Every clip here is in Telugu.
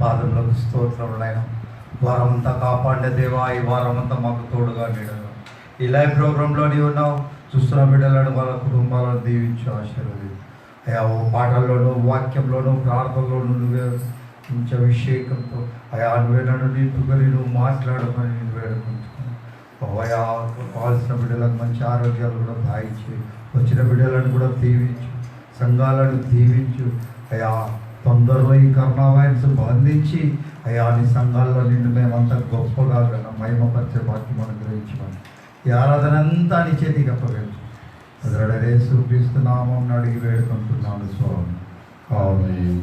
పాదములకు స్తోత్రములైన వారమంతా కాపాడే దేవా, ఈ వారమంతా మాకు తోడుగా నీడగా ఈ లైవ్ ప్రోగ్రాంలో నీవు ఉన్నావు. చూస్తున్న బిడ్డలను వాళ్ళ కుటుంబాలను దీవించు, ఆశీర్వదించు అయా. ఓ పాటల్లోనూ వాక్యంలోనూ ప్రార్థనలోనూ నువ్వే ఉంచే అభిషేకంతో అయా నువ్వే నన్ను నింపుకొని నువ్వు మాట్లాడమని నేను వేడుకుంటున్నాను అయా. కావాల్సిన బిడ్డలకు మంచి ఆరోగ్యాలు కూడా దాయించి, వచ్చిన బిడ్డలను కూడా దీవించు, సంఘాలను దీవించు అయా. తొందరలో ఈ కరోనా వైరస్ బంధించి అయా నీ సంఘాల్లో నిన్ను మేమంతా గొప్పగా మహిమపరిచే వాక్యం అనుగ్రహించమని ఈ ఆరాధన అంతా నీ చేతికి అప్పగించు. యేసు క్రీస్తు నామం అడిగి వేడుకుంటున్నాను స్వామి, ఆమేన్.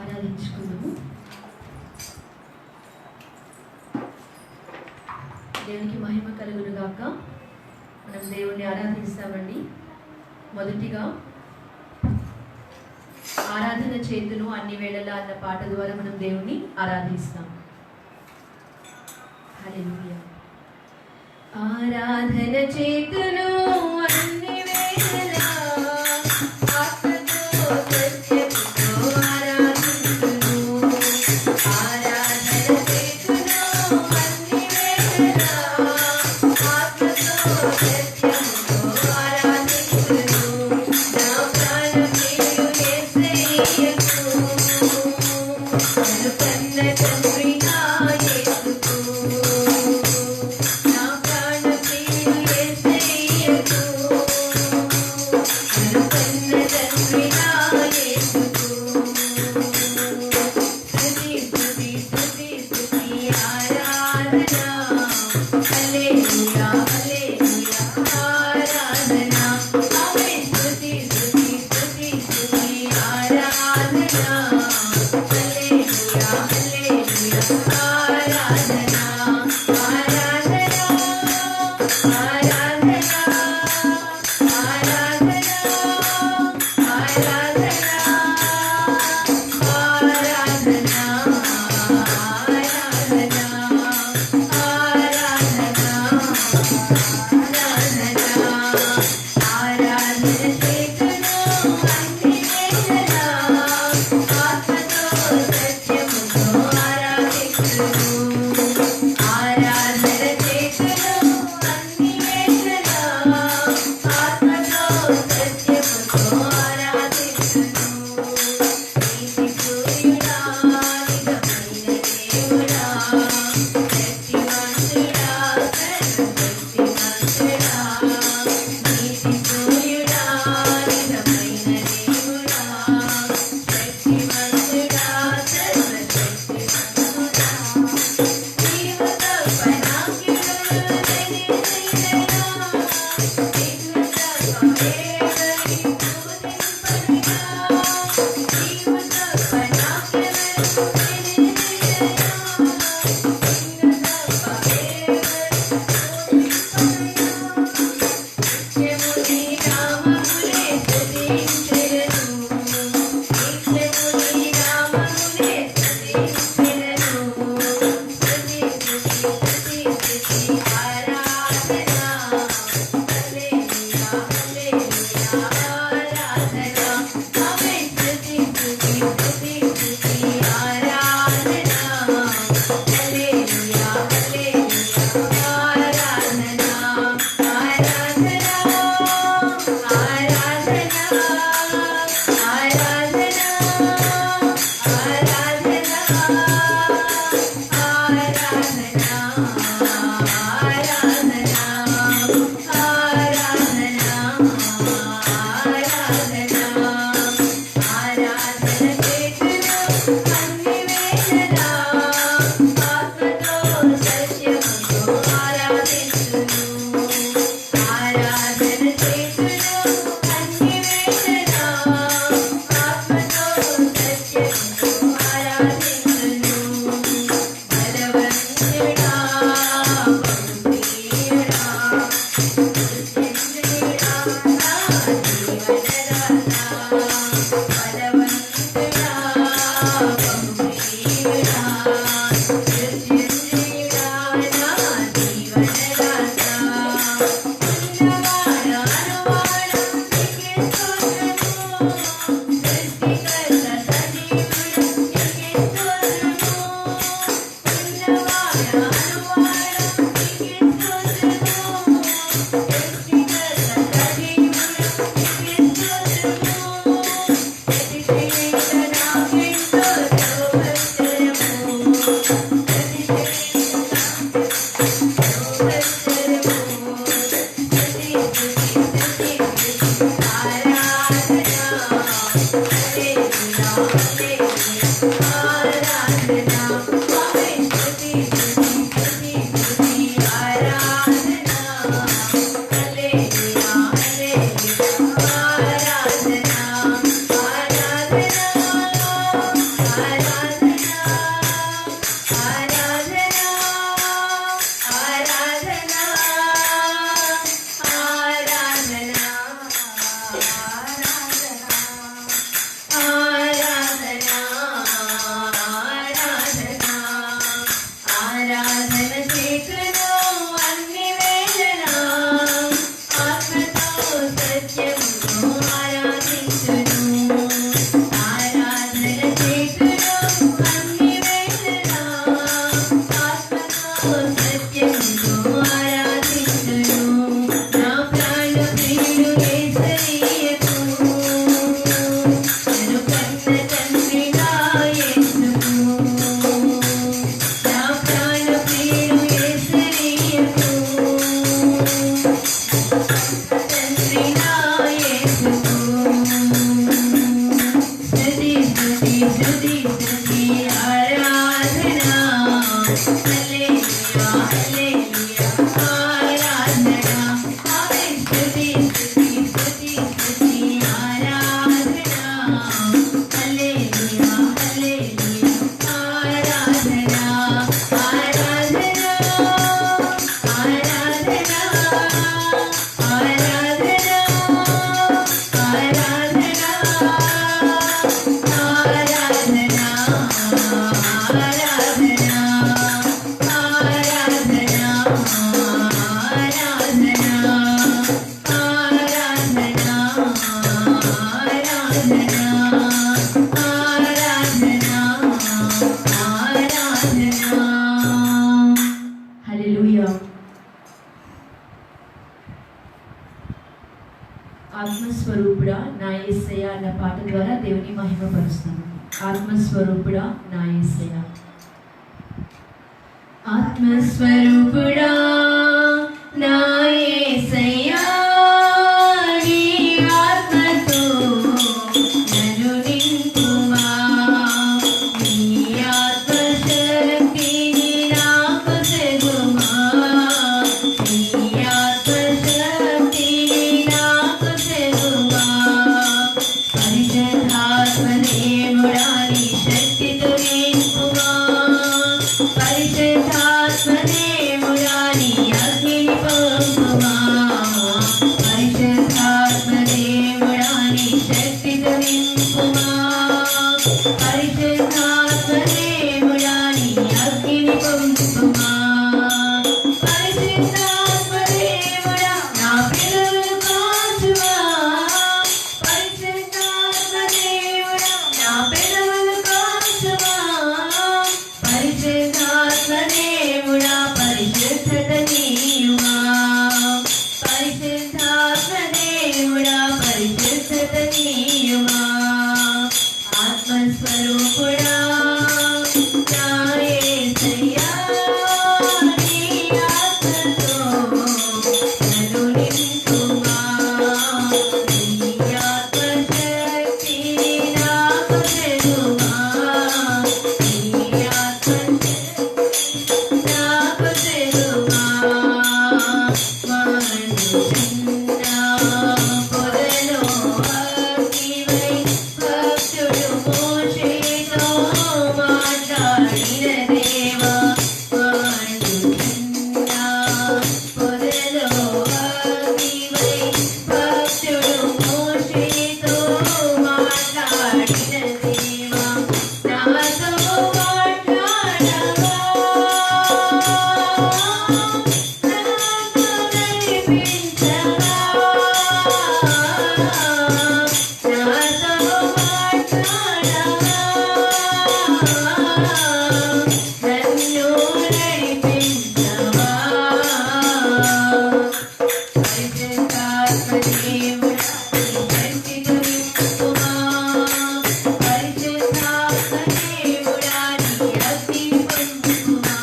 ఆరాధించుకుందాము. దేవునికి మహిమ కలుగును గాక. మనం దేవుణ్ణి ఆరాధిస్తామండి. మొదటిగా ఆరాధన చేతును అన్ని వేళలా అన్న పాట ద్వారా మనం దేవుణ్ణి ఆరాధిస్తాం. హల్లెలూయా. ఆరాధన చేతును అన్ని వేళలా ఆత్మతో సత్యముతో ఆరాధించును. ఆరాధన చేతును అన్ని వేళలా ఆత్మతో సత్యముతో ఆరాధించును. నా ప్రాణం నీవు యేసయ్యకు, నన్ను కన్న తండ్రి నా యేసుకు. నా ప్రాణం నీవు యేసయ్యకు, నన్ను కన్న తండ్రి నా యేసుకు. స్తుతి స్తుతి స్తుతి స్తుతి ఆరాధన. హల్లెలూయా హల్లెలూయా ఆరాధన. ఆమేన్. స్తుతి స్తుతి స్తుతి స్తుతి ఆరాధన. హల్లెలూయా హల్లెలూయా ఆరాధన. ఆరాధన ఆరాధన ఆరాధన ఆరాధన ఆరాధన ఆరాధన చేతును అన్ని వేళలా ఆత్మతో సత్యముతో ఆరాధించును. ఆరాధన చేతును అన్ని వేళలా ఆత్మస్వరూపుడా నా యేసయ్య అన్న పాట ద్వారా దేవుని మహిమపరుస్తాను. ఆత్మస్వరూపుడా నా యేసయ్య. ఆత్మస్వరూపుడా నా యేసయ్య నీ ఆత్మతో నన్ను నింపుమా. నీ ఆత్మశక్తిని నాకు చెగుమా. నీ ఆత్మశక్తిని నాకు చెగుమా. పరిశుద్ధాత్మదేవుడా నీ శక్తితో నింపుమా. పరిశుద్ధాత్మదేవుడా నీ అగ్నిని పంపుమా. పరిశుద్ధాత్మదేవుడా నీ శక్తితో నింపుమా. పరిశుద్ధాత్మదేవుడా నీ అగ్నిని పంపుమా. పరిశుద్ధాత్మదేవుడా నా పిల్లలను కాచుమా. పరిశుద్ధాత్మదేవుడా నా పిల్లలను కాచుమా. పరిశుద్ధాత్మదేవుడా పరిశుద్ధత నీయుమా. పరిశుద్ధాత్మదేవుడా పరిశుద్ధత నీయుమా. ఆత్మస్వరూపుడా నా యేసయ్యా నీ ఆత్మతో నన్ను నింపుమా. నీ ఆత్మశక్తిని నాకు చెగుమా. నీ ఆత్మశక్తిని నాకు చెగుమా. చిన్న పొదలో అగ్నివై భక్తుడు మోషేతో మాట్లాడిన దేవా. చిన్న పొదలో అగ్నివై భక్తుడు మోషేతో మాట్లాడిన దేవా. నాతో మాట్లాడవా. నన్ను నడిపించవా. నాతో మాట్లాడవా. నన్ను నడిపించవా. పరిశుద్ధాత్మదేవుడా నీ శక్తితో నింపుమా. పరిశుద్ధాత్మదేవుడా నీ అగ్నిని పంపుమా.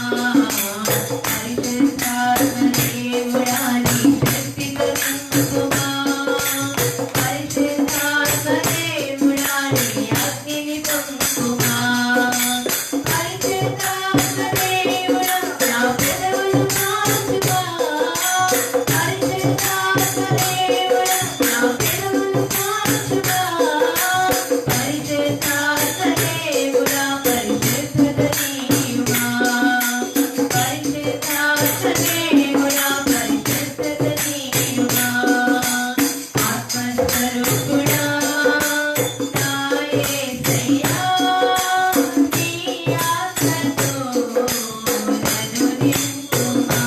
పరిశుద్ధాత్మదేవుడా నీ శక్తితో నింపుమా. పరిశుద్ధాత్మదేవుడా నీ అగ్నిని పంపుమా. పరిశుద్ధాత్మదేవుడా నా పెదవులు కాచుమా. పరిశుద్ధాత్మదేవుడా నా పెదవులు కాచుమా. పరిశుద్ధాత్మదేవుడా పరిశుద్ధత నీయుమా. పరిశుద్ధాత్మదేవుడా పరిశుద్ధత నీయుమా. ఆత్మస్వరూపుడా నా యేసయ్యా నీ ఆత్మతో నన్ను నింపుమా.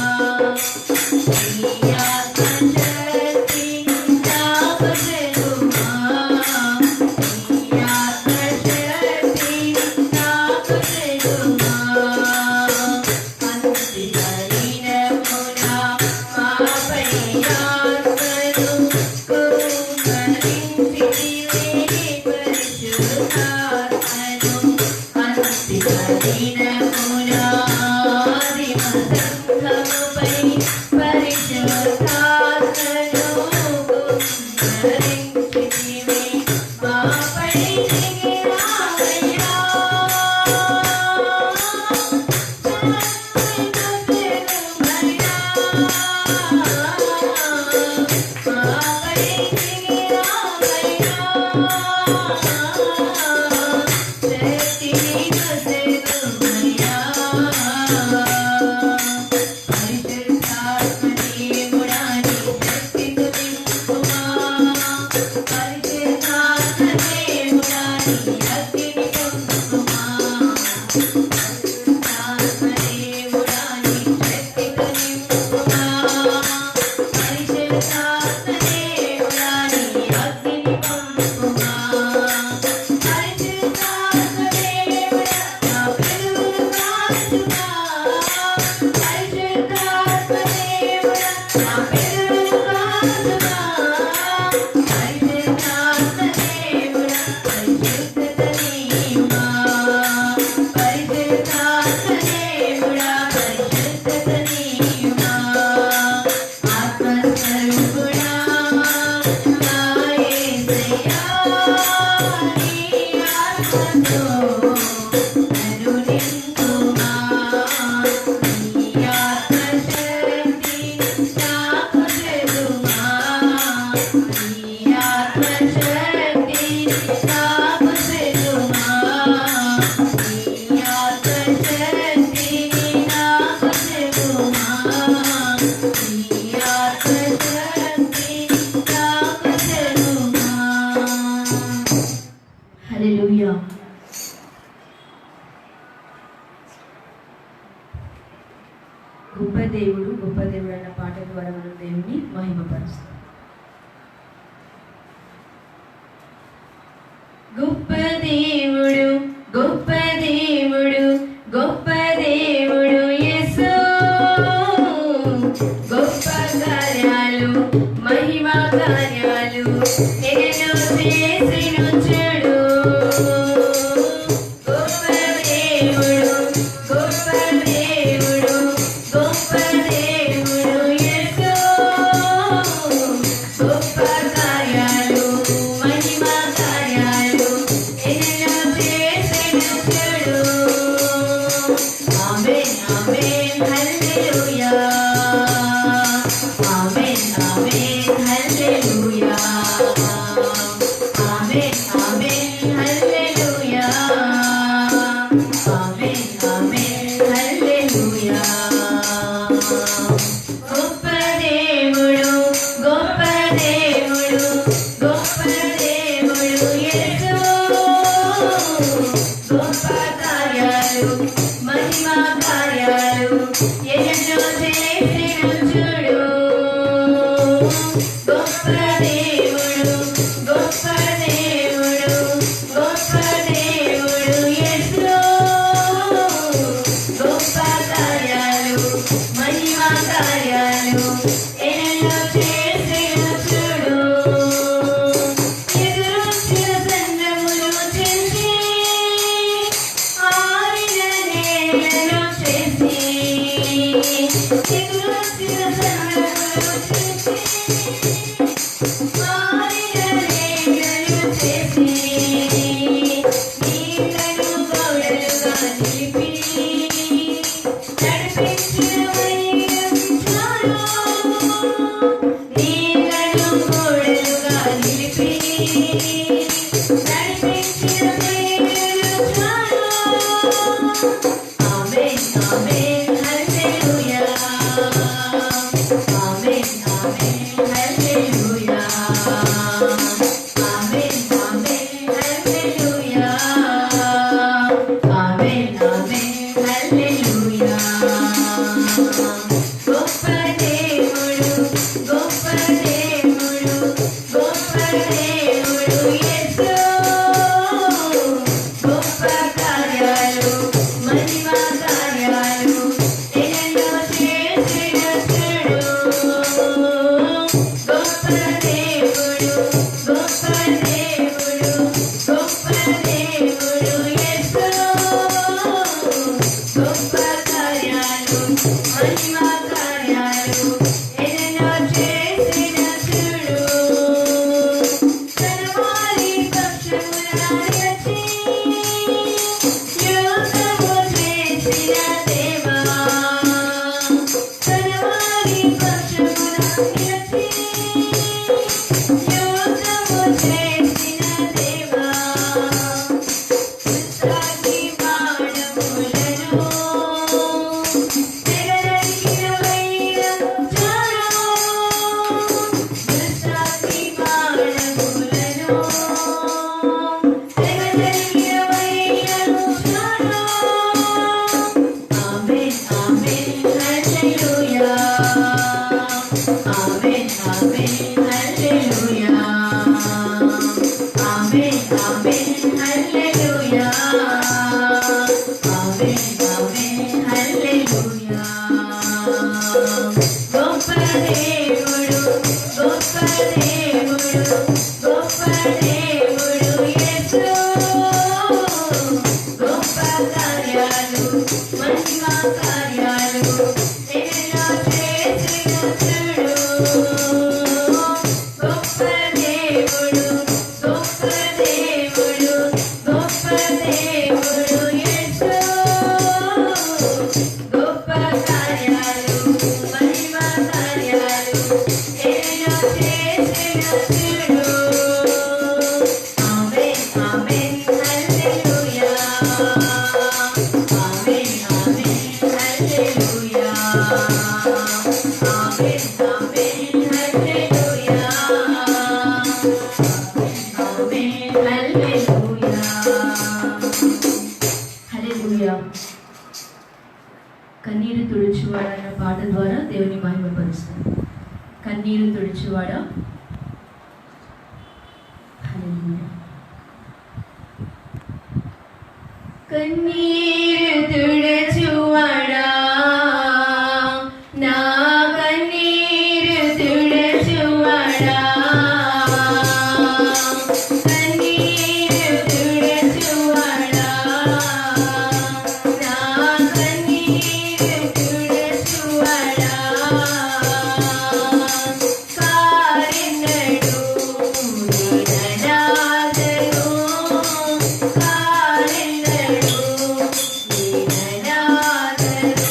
నీ ఆత్మశక్తిని నాకు చెగుమా. నీ ఆత్మశక్తిని నాకు చెగుమా. అంత్యదినమున మాపై ఆత్మను కుమ్మరించితివే పరిశుద్ధాత్మను. అంత్యదినమున ఆదిమసంఘముపై పరిశుద్ధాత్మను కుమ్మరించితివే. మాపై దిగి రావయ్యా. మాపై దిగి రావయ్యా. శక్తిని నొసెగుమయ్యా. పరిశుద్ధాత్మదేవుడా నీ శక్తితో నింపుమా. పరిశుద్ధాత్మదేవుడా నీ అగ్నిని పంపుమా. పరిశుద్ధాత్మదేవుడా నీ శక్తితో నింపుమా. పరిశుద్ధాత్మదేవుడా నీ గొప్ప దేవుడు గొప్ప దేవుడు గొప్ప దేవుడు యేసు గొప్ప కార్యాలు మహిమా కార్యాలు ఎన్నో చేసినొచ్చాడు గొప్ప దేవుడు గొప్ప దేవుడు గొప్ప దేవుడు యేసు గొప్ప కార్యాలు మహిమా కార్యాలు ఎన్నో చేసినొచ్చాడు ఆమేన్ ఆమేన్ హల్లెలూయా ఆమేన్ ఆమేన్ హల్లెలూయా ఆమేన్ ఆమేన్ హల్లెలూయా ఆమేన్ ఆమేన్ హల్లెలూయా గొప్ప దేవుడు గొప్ప దేవుడు గొప్ప దేవుడు యేసు గొప్ప కార్యాలు మహిమా కార్యాలు ఎన్నో చేసినొచ్చాడు గొప్ప దేవుడు గొప్ప దేవుడు గొప్ప దేవుడు యేసు గొప్ప కార్యాలు మహిమా కార్యాలు ఎన్నో చేసినొచ్చాడు ఎదురొచ్చిన సంద్రములు చేసి ఆరిన నేలను చేసి ఎదురొచ్చిన సంద్రములు చేసి ఆరిన నేలను చేసి నీళ్లను గౌడలుగా నిలిపి నడిపించిన వైద్యుడు నీళ్లను గౌడలుగా నిలిపి నడిపించిన వైద్యుడు ఆమేన్ ఆమేన్ హల్లెలూయా ఆమేన్ ఆమేన్ హల్లెలూయా ఆమేన్ ఆమేన్ హల్లెలూయా ఆమేన్ ఆమేన్ హల్లెలూయా గొప్ప దేవుడు గొప్ప దేవుడు గొప్ప దేవుడు యేసు గొప్ప కార్యాలు మహిమా కార్యాలు ఎన్నో చేసినొచ్చాడు గొప్ప దేవుడు గొప్ప దేవుడు గొప్ప దేవుడు యేసు గొప్ప కార్యాలు మహిమా కార్యాలు ఎన్నో చేసినొచ్చాడు కనవారి పక్షమున నిలిచి యుద్ధము చేసిన దేవా కనవారి పక్షమున నిలిచి యుద్ధము చేసిన దేవా ఉత్సాహి బాణములను తెగనరికిన వైరములను ఉత్సాహి బాణములను తెగనరికిన వైరములను ఆమేన్ ఆమేన్ హల్లెలూయా ఆమేన్ ఆమేన్ హల్లెలూయా ఆమేన్ ఆమేన్ హల్లెలూయా ఆమేన్ ఆమేన్ హల్లెలూయా గొప్ప దేవుడు గొప్ప దేవుడు గొప్ప దేవుడు యేసు గొప్ప కార్యాలు మహిమా కార్యాలు ఎన్నో చేసినొచ్చాడు గొప్ప దేవుడు గొప్ప దేవుడు గొప్ప దేవుడు యేసు గొప్ప కార్యాలు మహిమా కార్యాలు ఎన్నో చేసినొచ్చాడు ఆమేన్ ఆమేన్ హల్లెలూయా ఆమేన్ ఆమేన్ హల్లెలూయా ఆమేన్ ఆమేన్ హల్లెలూయా ఆమేన్ హల్లెలూయా హల్లెలూయా కన్నీరు తుడుచువాడ అన్న పాట ద్వారా దేవుని మహిమపరుస్తాం. కన్నీరు తుడుచువాడ. హల్లెలూయా. కన్నీరు తుడచువాడా నా కన్నీరు తుడచువాడా కన్నీరు తుడచువాడా నా కన్నీరు తుడచువాడా కారినడు నిననాదను కారినడు నిననాదను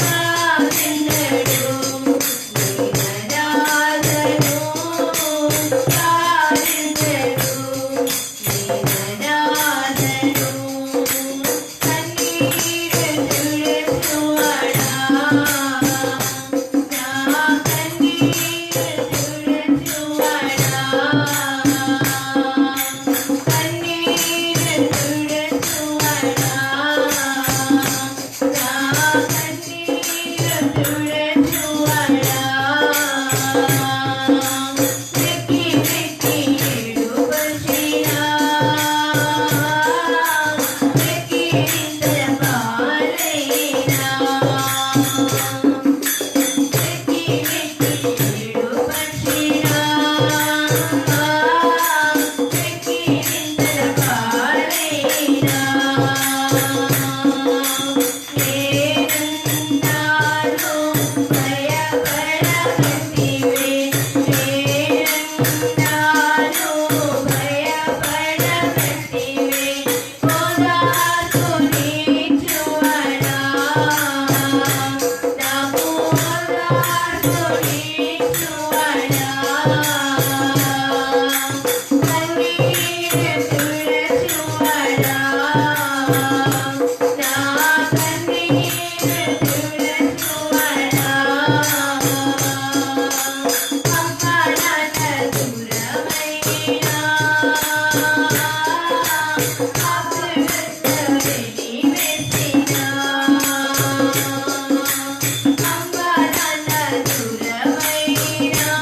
కారినడు నిననాదను కారినడు నిననాదను కన్నీరు తుడచువాడా నా కన్నీరు తుడచువాడా కన్నీరు తుడచువాడా నా కన్నీరు తుడచువాడా వెక్కి వెక్కి ఏడుపసినా వెక్కి నిందల పాలైనా వెక్కి వెక్కి ఏడుపసినా వెక్కి నిందల పాలైనా నేనన్నాను భయపడకండివే నేనన్నాను భయపడకండివే ఓదార్పు నీచువాడా నాకు ఓదార్పు నీచువాడా కన్నీరు తుడచువాడా నా కన్నీరు తుడచువాడా అమ్మనాన్న దూరమైనా ఆప్తులతో వెలివేసినా అమ్మనాన్న దూరమైనా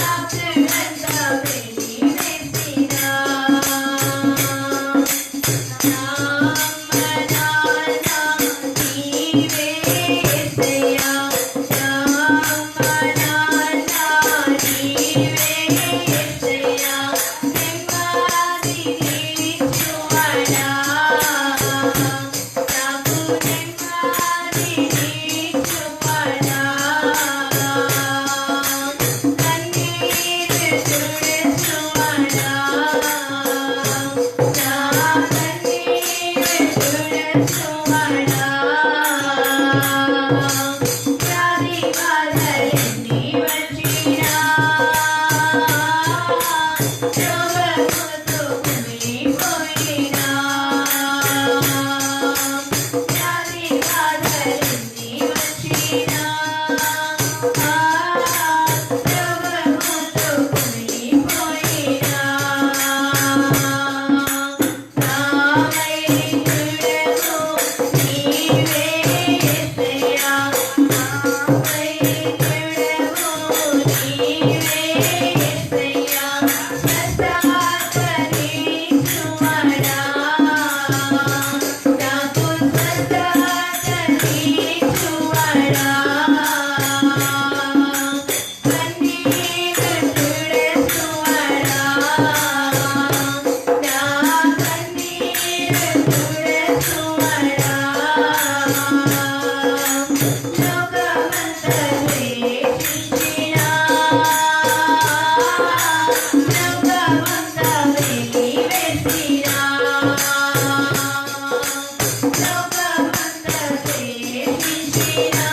ఆప్తులతో వెలివేసినా నా అమ్మ నాన్న నీవే యేసయ్యా నా అమ్మ నాన్న నీవే యేసయ్యా నెమ్మది నీచువాడా నాకు నెమ్మది నీచువాడా కన్నీరు తుడచువాడా నా కన్నీరు తుడచువాడా వ్యాధి బాధలన్నీ వచ్చినా రోగముతో కుమిలిపోయినా వ్యాధి బాధలన్నీ వచ్చినా రోగముతో కుమిలిపోయినా నా వైద్యుడవు నీవే యేసయ్యా నా వైద్యుడవు నీవే యేసయ్యా స్వస్థత నీచువాడా నాకు స్వస్థత నీచువాడా కన్నీరు తుడచువాడా నా కన్నీరు తుడచువాడా లోకమంతా ద్వేషించినా లోకమంతా వెలివేసినా లోకమంతా ద్వేషించినా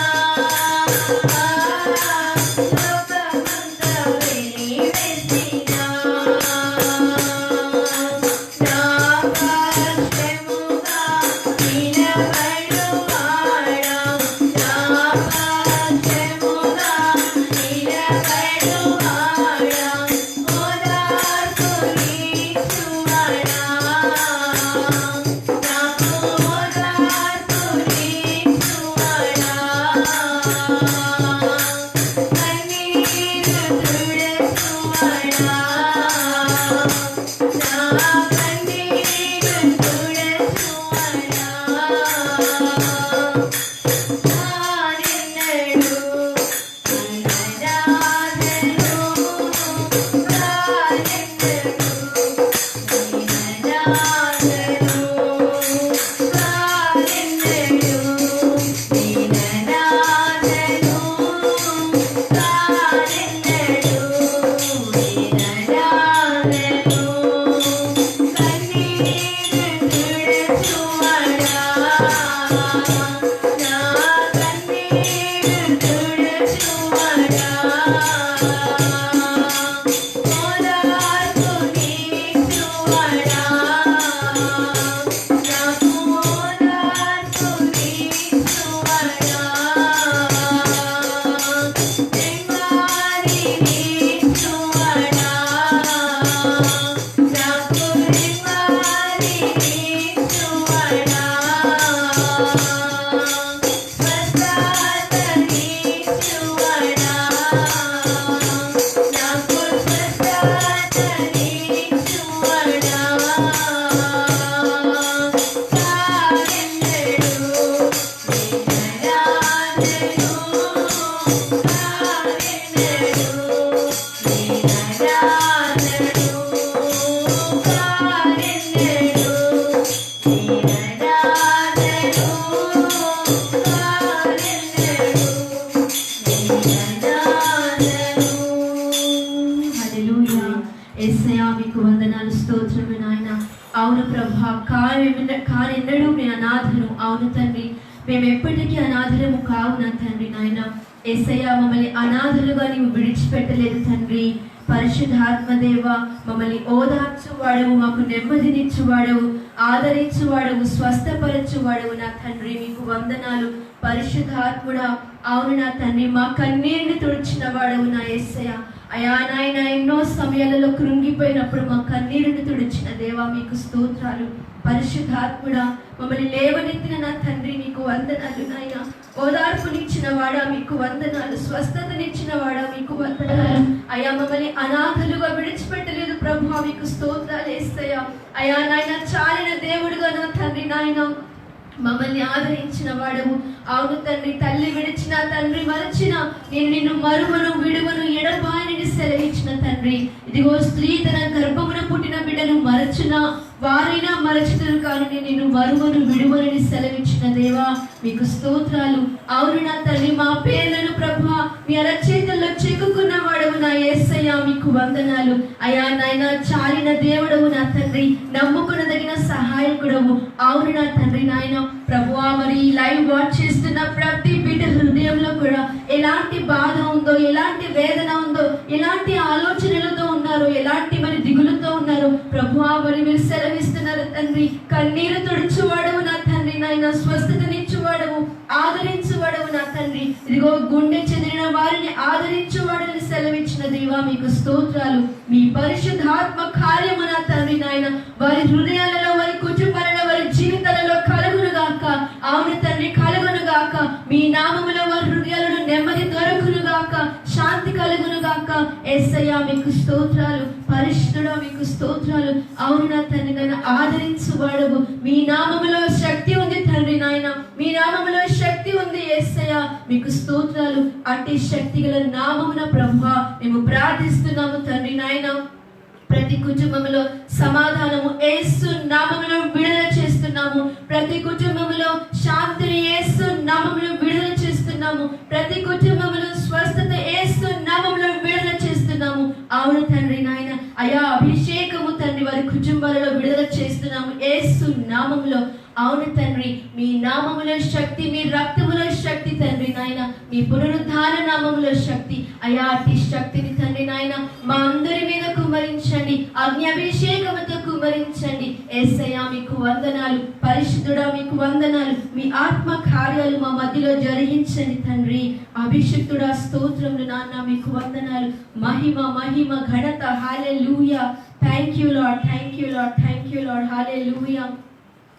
లోకమంతా వెలివేసినా నా పక్షముగా నిలబడువాడా నా పక్షముగా నిలబడువాడా ఓదార్పు నీచువాడా నాకు ఓదార్పు నీచువాడా కన్నీరు మీకు వందనాలు, స్తోత్రము నాయన. అవును ప్రభా, కానెన్నడూ నేను అనాథను. అవును తండ్రి, మేము ఎప్పటికీ అనాథలము కావున తండ్రి నాయన. యేసయ్యా, మమ్మల్ని అనాథలుగా నీవు విడిచిపెట్టలేదు తండ్రి. పరిశుద్ధాత్మదేవ, మమ్మల్ని ఓదార్చువాడవు, మాకు నెమ్మదినిచ్చువాడవు, ఆదరించువాడవు, స్వస్థపరచువాడవు నా తండ్రి. మీకు వందనాలు పరిశుద్ధాత్ముడా. అవును నా తండ్రి, మా కన్నీరుని తుడిచిన వాడవు నా యేసయ్య. అయా నాయన, ఎన్నో సమయాలలో కృంగిపోయినప్పుడు మా కన్నీరుని తుడిచిన దేవా మీకు స్తోత్రాలు. పరిశుద్ధాత్ముడా, మమ్మల్ని లేవనెత్తిన నా తండ్రి మీకు వందనాలు నాయన. ఓదార్పునిచ్చిన వాడా మీకు వందనాలు, స్వస్థతనిచ్చిన వాడా మీకు వందనాలు. అయా, మమ్మల్ని అనాథలుగా విడిచిపెట్టలేదు ప్రభు, మీకు స్తోత్రాలు యేసయ్యా. అయా నాయన, చాలిన దేవుడుగా నా తండ్రి నాయన మమ్మల్ని ఆదరించిన వాడవు. అవును తండ్రి, తల్లి విడిచిన, తండ్రి మరచిన, నేను నిన్ను మరువను, విడువను, ఎడబాయని సెలవిచ్చిన తండ్రి. ఇదిగో స్త్రీ తన గర్భమున పుట్టిన బిడ్డను మరచున వారైనా మరచుదురు, కానీ నేను నిన్ను మరువను, విడువనని సెలవిచ్చిన దేవా మీకు స్తోత్రాలు. అవును నా తండ్రి, మా పేర్లను ప్రభువా మీ అరచేతుల్లో చెక్కుకున్న వాడవు నా యేసయ్యా మీకు వందనాలు. అయా నాయన, చాలిన దేవుడవు నా తండ్రి, నమ్ముకునదగిన సహాయకుడవు. అవును నా తండ్రి నాయన ప్రభువా, మరి ఈ లైవ్ వాచ్ చేస్తున్న ప్రతి బిడ్డ హృదయంలో కూడా ఎలాంటి బాధ ఉందో, ఎలాంటి వేదన ఉందో, ఎలాంటి ఆలోచనలతో ఉన్నారో, ఎలాంటి మరి దిగులుతో ఉన్నారో ప్రభువా, మరి మీరు సెలవిస్తున్నారు తండ్రి. కన్నీరు తుడుచువాడవు నా తండ్రి నాయన, స్వస్థతనిచ్చువాడవు, ఆదరించువాడవు నా తండ్రి. ఇదిగో గుండె చెదిరిన వారిని ఆదరించువాడని సెలవిచ్చిన దేవా మీకు స్తోత్రాలు. మీ పరిశుద్ధాత్మ కార్యము నా తండ్రి నాయన వారి హృదయాలలో, వారి కుటుంబాలలో, వారి జీవితాలలో కలుగునుగాక. అవును తండ్రి, కలుగునుగాక. మీ నామములో వారి హృదయాలను నెమ్మది దొరకునుగాక, శాంతి కలుగునుగాక. యేసయ్యా మీకు స్తోత్రాలు. పరిశుద్ధుడా మీకు స్తోత్రాలు. అవును నా తండ్రి, నన్ను ఆదరించువాడవు. మీ నామములో శక్తి ఉంది తండ్రి నాయన, మీ నామములో శక్తి ఉంది యేసయ్యా మీకు స్తోత్రాలు. అట్టి శక్తి గల నామమున ప్రభువా మేము ప్రార్థిస్తున్నాము తండ్రి నాయన. ప్రతి కుటుంబంలో సమాధానము యేసు నామములో విడుదల చేస్తున్నాము. ప్రతి కుటుంబంలో శాంతిని యేసు నామములో విడుదల చేస్తున్నాము. ప్రతి కుటుంబంలో స్వస్థత యేసు నామములో విడుదల చేస్తున్నాము. అవును తండ్రి నాయన, అయా అభిషేకము తండ్రి వారి కుటుంబాలలో విడుదల చేస్తున్నాము యేసు నామములో. అవును తండ్రి, మీ నామములో శక్తి, మీ రక్తములో శక్తి తండ్రి నాయన, మీ పునరుద్ధాన నామములో శక్తి. అయా అట్టి శక్తిని తండ్రి నాయన మా అందరి మీద కుమరించండి, అగ్ని కుమరించండి. యేసయ్యా మీకు వందనాలు. పరిశుద్ధుడా మీకు వందనాలు. మీ ఆత్మ కార్యాలు మా మధ్యలో జరిగించండి తండ్రి. అభిషిక్తుడా స్తోత్రములు నాన్న మీకు వందనాలు. మహిమ మహిమ ఘనత. Hallelujah. Thank you Lord, thank you Lord, thank you Lord. Hallelujah.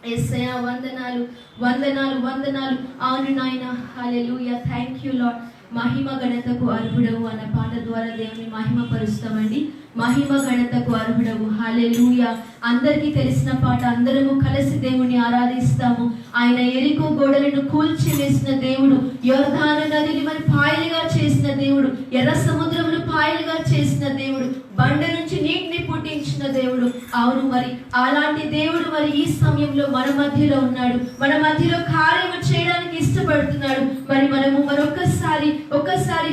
యేసయ్యా వందనాలు, వందనాలు, వందనాలు. అవును నాయన. హల్లెలూయా. Thank you Lord. మహిమ ఘనతకు అర్హుడవు అన్న పాట ద్వారా దేవుని మహిమ పరుస్తామండి. మహిమ ఘనతకు అర్హుడవు. హల్లెలూయా. అందరికీ తెలిసిన పాట. అందరము కలిసి దేవుని ఆరాధిస్తాము. ఆయన ఎరికో గోడలను కూల్చి వేసిన దేవుడు, యొర్దాను నదిని మరి పాయలుగా చేసిన దేవుడు, ఎర్ర సముద్రమును పాయలుగా చేసిన దేవుడు, బండ నుంచి నీటిని పుట్టించిన దేవుడు. అవును, మరి అలాంటి దేవుడు మరి ఈ సమయంలో మన మధ్యలో ఉన్నాడు, మన మధ్యలో కార్యము చేయడానికి ఇష్టపడుతున్నాడు. మరి మనము మరొకసారి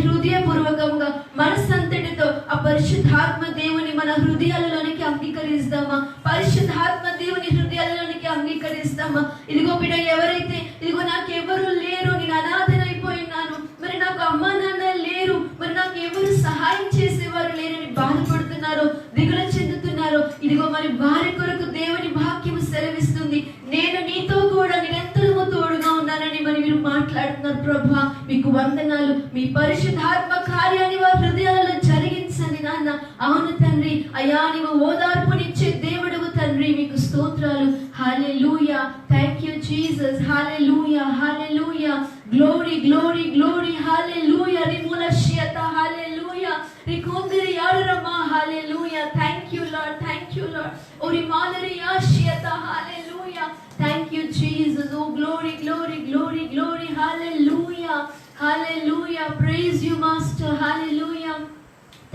హృదయపూర్వకంగా మనసంతటితో ఆ పరిశుద్ధాత్మ దేవుని మన హృదయాలలోనికి అంగీకరిస్తామా? పరిశుద్ధాత్మ దేవుని హృదయాలలోనికి అంగీకరిస్తామా? ఇదిగో బిడ్డ, ఎవరైతే ఇదిగో నాకు ఎవరు లేరు, నేను అనాథనైపోయినాను, మరి నాకు అమ్మా నాన్న లేరు, మరి నాకు ఎవరు సహాయం చేసేవారు లేరని బాధపడుతున్నారో, దిగులు చెందుతున్నారో, ఇదిగో మరి వారి కొరకు దేవుని వాక్యము సెలవిస్తుంది, నేను నీతో కూడా నిరంతరము తోడుగా ఉన్నానని మరి మీరు మాట్లాడుతున్నారు. ప్రభా మీకు వందనాలు. మీ పరిశుద్ధాత్మ కార్యాన్ని వారి హృదయాలలో జరిగించండి నాన్న. అవును తండ్రి, అయ్యా నీవు ఓదార్పునిచ్చే దేవుడువు తండ్రి, మీకు స్తోత్రాలు. Hallelujah. Thank you Jesus. Hallelujah, hallelujah. Glory, glory, glory. Hallelujah. రిములషియత. హల్లెలూయా. రికుందిరి యారమా. Hallelujah. Thank you Lord, thank you Lord. ఒరిమాలరి యాషియత. Hallelujah. Thank you Jesus. Oh glory, glory, glory, glory. Hallelujah, hallelujah. Praise you master. Hallelujah.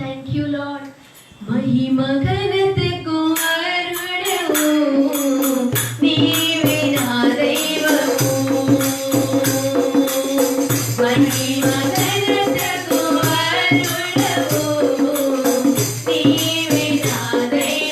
Thank you Lord. మహిమ ఘనతకు అర్హుడవు నీవే నా దైవము. మహిమ ఘనతకు అర్హుడవు నీవే నా దైవము.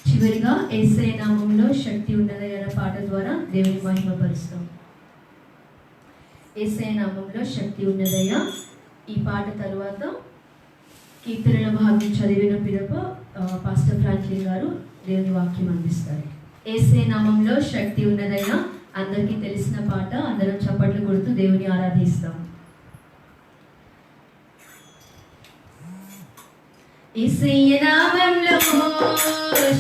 చివరిగా యేసయ్య నామములో శక్తి ఉన్నదయ్య అనే పాట ద్వారా దేవుని మహిమపరుస్తాం. యేసయ్య నామములో శక్తి ఉన్నదయ్య. ఈ పాట తరువాత కీర్తనల భాగం చదివిన పిదప పాస్టర్ ఫ్రాంక్లిన్ గారు దేవుని వాక్యం అందిస్తారు. యేసయ్య నామములో శక్తి ఉన్నదయ్య అందరికీ తెలిసిన పాట. అందరం చప్పట్లు కొడుతూ దేవుని ఆరాధిస్తాం. యేసయ్య నామములో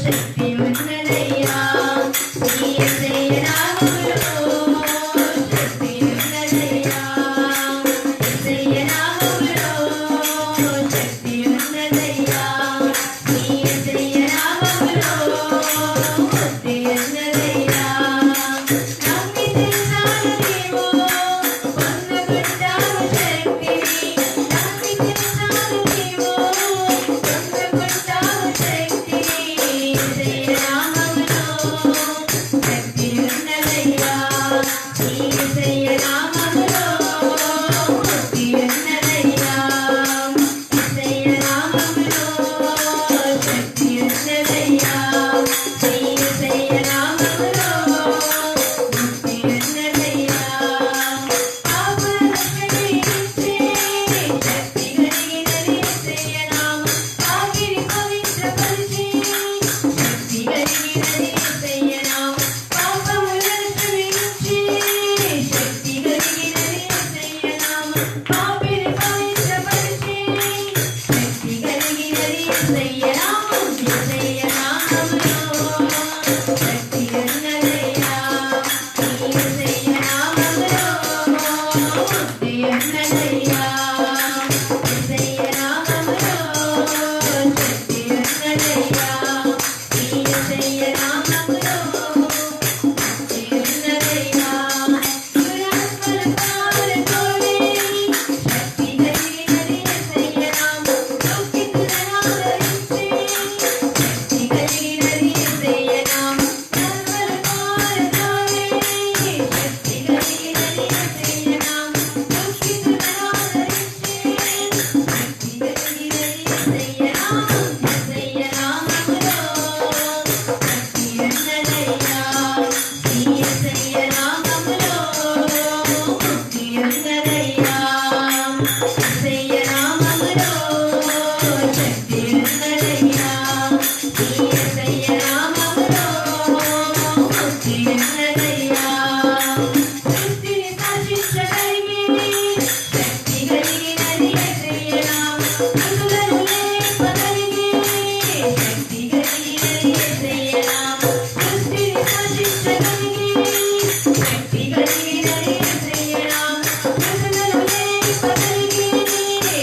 శక్తి ఉన్నదయ్యా, యేసయ్య నామములో శక్తి ఉన్నదయ్యా, యేసయ్య నామములో శక్తి ఉన్నదయ్యా, యేసయ్య నామములో శక్తి ఉన్నదయ్యా. నమ్మితే చాలు నీవు పొందుకుంటావు శక్తిని, నమ్మితే చాలు నీవు పొందుకుంటావు శక్తిని. యేసయ్య నామములో శక్తి ఉన్నదయ్యా, యేసయ్య నామములో శక్తి ఉన్నదయ్యా, యేసయ్య నామములో శక్తి ఉన్నదయ్యా, యేసయ్య నామములో శక్తి ఉన్నదయ్యా. పాపరక్షణించే శక్తి కలిగినది యేసయ్య నామం, పాపిని పవిత్రపరిచే శక్తి కలిగినది యేసయ్య నామం, పాపములను క్షమించే శక్తి కలిగినది యేసయ్య నామం, పాపిని పవిత్రపరిచే శక్తి కలిగినది యేసయ్య నామం. యేసయ్య నామములో శక్తి ఉన్నదయ్యా, యేసయ్య నామములో శక్తి ఉన్నదయ్యా, యేసయ్య నామములో శక్తి ఉన్నదయ్యా, యేసయ్య నామములో శక్తి ఉన్నదయ్యా. దురాత్మల పాలతోనే శక్తి కలిగినది యేసయ్య నామం, దుఃఖితులను ఆదరించే శక్తి కలిగినది యేసయ్య నామం, దురాత్మల పాలతోనే శక్తి కలిగినది యేసయ్య నామం, దుఃఖితులను ఆదరించే శక్తి కలిగినది యేసయ్య నామం. యేసయ్య నామములో శక్తి ఉన్నదయ్యా, యేసయ్య నామములో శక్తి ఉన్నదయ్యా, యేసయ్య నామములో శక్తి ఉన్నదయ్యా, యేసయ్య నామములో శక్తి ఉన్నదయ్యా. సృష్టిని శాసించగలిగేది శక్తి కలిగినది యేసయ్య నామం, మృతులను లేపగలిగేది శక్తి కలిగినది యేసయ్య నామం, సృష్టిని శాసించగలిగేది శక్తి కలిగినది యేసయ్య నామం, మృతులను లేపగలిగేది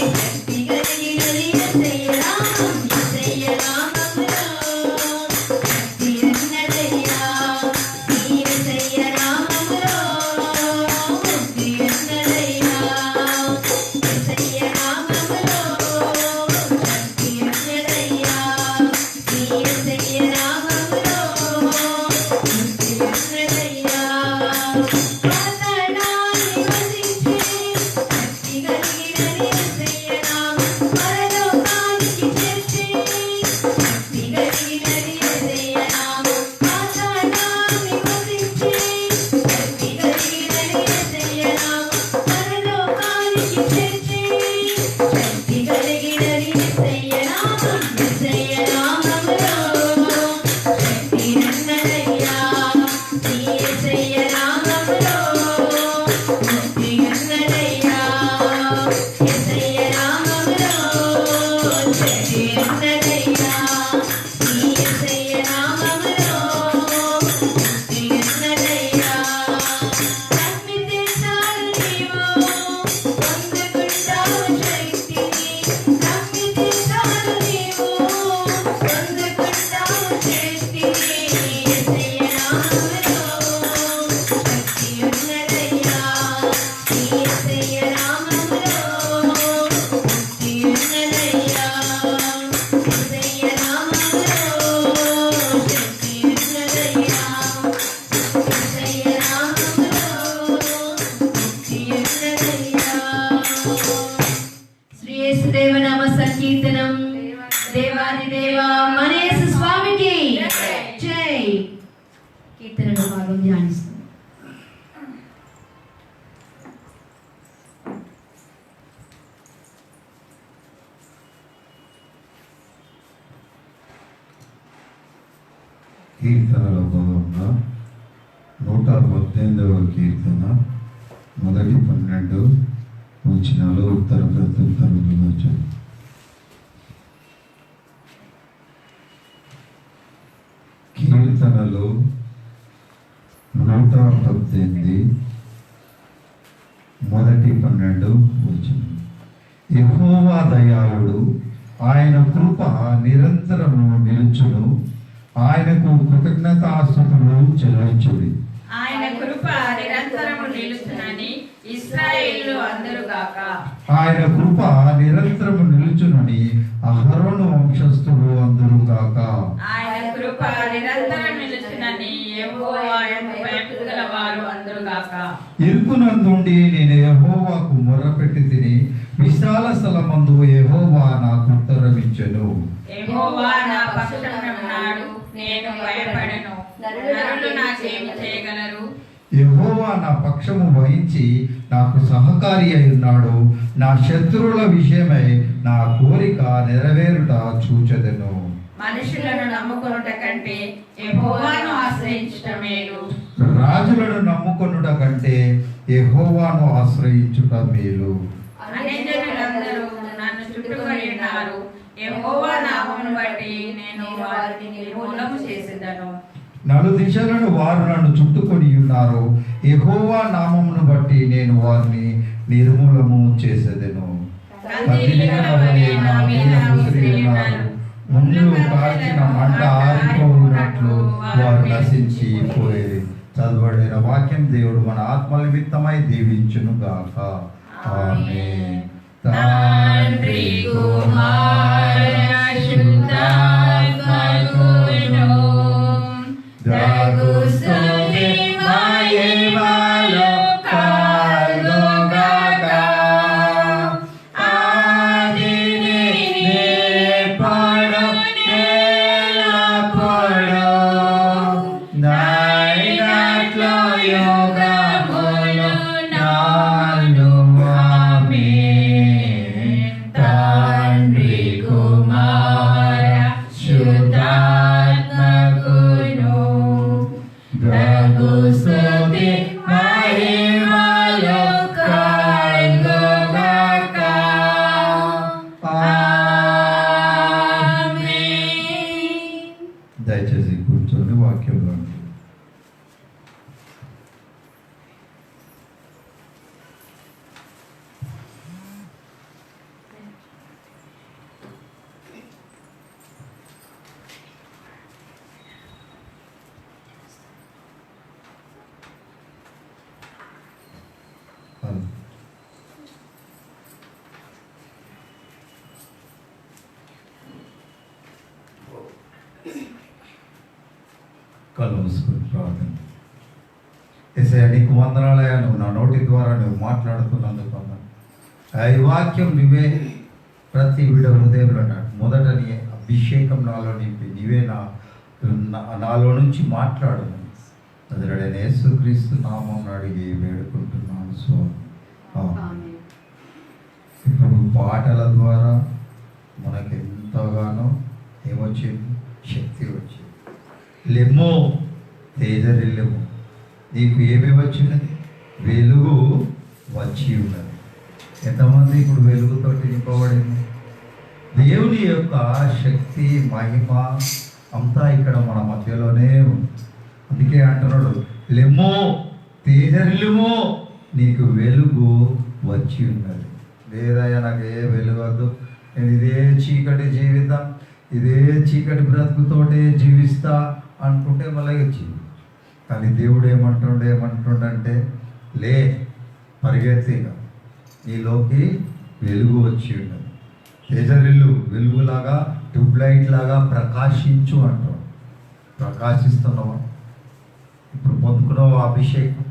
కీర్తనం. దేవాది దేవా మన యేసు స్వామికి జై. కీర్తనలో భాగం ధ్యానిస్తాం. కీర్తనలో భాగంగా 118వ కీర్తన మొదటి 12 వచనాలు ఉత్తర ప్రత్యుత్తరములుగా వచ్చాయి. కీర్తనలు 118 మొదటి 12 వచనం. యెహోవా దయాళుడు, ఆయన కృప నిరంతరము నిలుచును, ఆయనకు కృతజ్ఞతాస్తుతులు చెల్లించుడి. ఆయన కృప నిరంతరము నిలుచునని ఇశ్రాయేలు అందరుగాక. ఆయన కృప నిరంతరము నిలుచునని అహరోను వంశస్థులు అందరుగాక. ఆయన కృప నిరంతరం నిలుచునని యెహోవా యందు భయభక్తులు గలవారు అందరుగాక. ఇరుకునందుండి నేను యెహోవాకు మొర్రపెట్టి తిని, విశాల స్థలమందు యెహోవా నాకు ఉత్తరమిచ్చెను. యెహోవా నా పక్షమున్నాడు, నేను భయపడను. నరులు నాకేమి చేయగలరు? యెహోవా నా పక్షము వహించి నాకు సహకారి అయి ఉన్నాడు. నా శత్రువుల విషయమై నా కోరిక నెరవేరుట చూచెదను. మనుషులను నమ్ముకొనుట కంటే యెహోవాను ఆశ్రయించుట మేలు. రాజులను నమ్ముకొనుట కంటే యెహోవాను ఆశ్రయించుట మేలు. అన్యజనులందరూ నన్ను చుట్టుకొని ఉన్నారు. యెహోవా నామమును బట్టి నేను వారిని నిర్మూలము చేసేదను. నలుదిశలను వారు నన్ను చుట్టుకొని ఉన్నారు. యెహోవా నామమును బట్టి నేను వారిని నిర్మూలము చేసేదెను. ముందు కాల్చిన మంట ఆరిపోయినట్లు వారు నశించి పోయేది. చదవబడిన వాక్యం దేవుడు మన ఆత్మ నిమిత్తమై దీవించును గాక. ఆమేన్. తండ్రి కుమార శుద్ధాత్మకును దగుస్తుని మహిమలో కలుగాక. ఆదిని నేర్పడు ఎల్లప్పుడూ నైనట్లో యోగములు నాలు. ఆమేన్. తండ్రి కుమార శుద్ధాత్మకును దగుస్తుని మహిమలో కలుగాక. ఆమేన్. దయచేసి కూర్చొని వాక్యంలో కళ్ళు మూసుకొని ప్రార్థన. యేసయ్యా, నీకు వందనాలయ్యా, నువ్వు నా నోటి ద్వారా నువ్వు మాట్లాడుతున్నందుకు వందనాలు. ఈ వాక్యం నువ్వే ప్రతి వీడ హృదయంలో అన్నాడు. మొదట నీ అభిషేకం నాలో నింపి నీవే నాలో నుంచి మాట్లాడు. అదరడైన యేసుక్రీస్తు నామం అడిగి వేడుకుంటున్నాను. స్వామి, ఇప్పుడు పాటల ద్వారా మనకు ఎంతగానో ఏమొచ్చింది? శక్తి వచ్చింది. లెమ్మో తేజరిల్లెము, నీకు ఏమేమి వచ్చినది? వెలుగు వచ్చి ఉన్నది. ఎంతమంది ఇప్పుడు వెలుగుతోటి నింపబడింది? దేవుని యొక్క శక్తి మహిమ అంతా ఇక్కడ మన మధ్యలోనే ఉంది. అందుకే అంటున్నాడు, లెమ్మో తేజరిల్లెమో, నీకు వెలుగు వచ్చి ఉన్నది. లేదయ్యా, నాకు ఏ వెలుగద్దు, నేను ఇదే చీకటి జీవితం, ఇదే చీకటి బ్రతుకుతోటే జీవిస్తా అనుకుంటే మళ్ళీ వచ్చింది. కానీ దేవుడు ఏమంటుండంటే, లే పరిగెత్తిగా, నీలోకి వెలుగు వచ్చి ఉన్నది. తేజరిల్లు, వెలుగులాగా ట్యూబ్లైట్ లాగా ప్రకాశించు అంటాడు. ప్రకాశిస్తున్నావా? ఇప్పుడు పొందుకున్నావా అభిషేకం?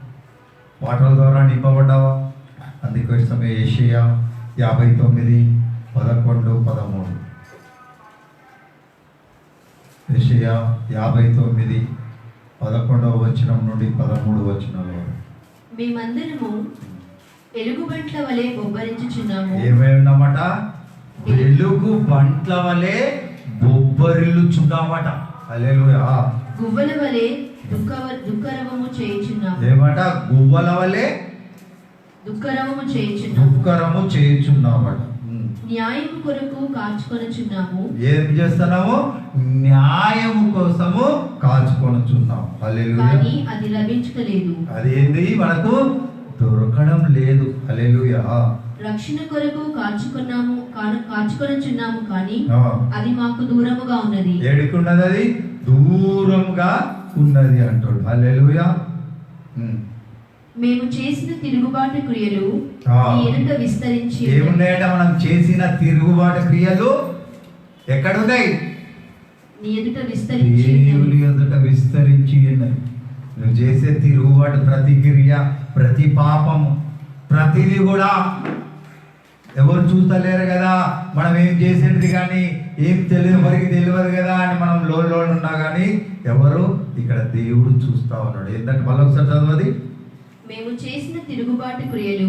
పాటల ద్వారా నింపబడ్డావా? అందుకోసమే యెషయా 59 11, 13. యెషయా 59, 11వ వచనం నుండి 13వ వచనాల వరకు. మేమందరము ఎలుగుబంట్ల వలె బొబ్బరించుచున్నాము. ఏమేమన్నమాట? వెలుగు బంట్ల వలె బొబ్బరిల్లుచున్నామట. హల్లెలూయా. గువ్వల వలె దుఃఖరవము చేయుచున్నాము. ఏమట? గువ్వల వలె దుఃఖరవము చేయుచున్నాము. దుఃఖరము చేయుచున్నామట. న్యాయము కొరకు కాచుకొనుచున్నాము. ఏం చేస్తున్నాము? న్యాయము కోసము కాచుకొనుచున్నాము. హల్లెలూయా. కానీ అది లభించలేదు. అదేంది? మనకు దొరకడం లేదు. హల్లెలూయా. రక్షణ కొరకు కాచుకొనుచున్నాము కానీ అది మాకు దూరముగా ఉన్నది. ఏడుకున్నది? అది దూరంగా ఉన్నది అంటాడు. హల్లెలూయా. మేము చేసిన తిరుగుబాటు క్రియలు నీ ఎదుట విస్తరించి. ఏమున్నాయట? మనం చేసిన తిరుగుబాటు క్రియలు ఎక్కడున్నాయి? నీ ఎదుట విస్తరించి. దేవుని ఎదుట విస్తరించి ఉన్నాయి. నువ్వు చేసే తిరుగుబాటు, ప్రతి క్రియ, ప్రతి పాపము, ప్రతిది కూడా ఎవరు చూస్తలేరు కదా. మనం ఏం చేసేది కానీ ఏం తెలియదు, వరకు తెలియదు కదా అని మనం లోన్ ఉన్నా కానీ ఎవరు ఇక్కడ దేవుడు చూస్తా ఉన్నాడు. ఏంటంటే మళ్ళీ ఒకసారి చదవది. మేము చేసిన తిరుగుబాటు క్రియలు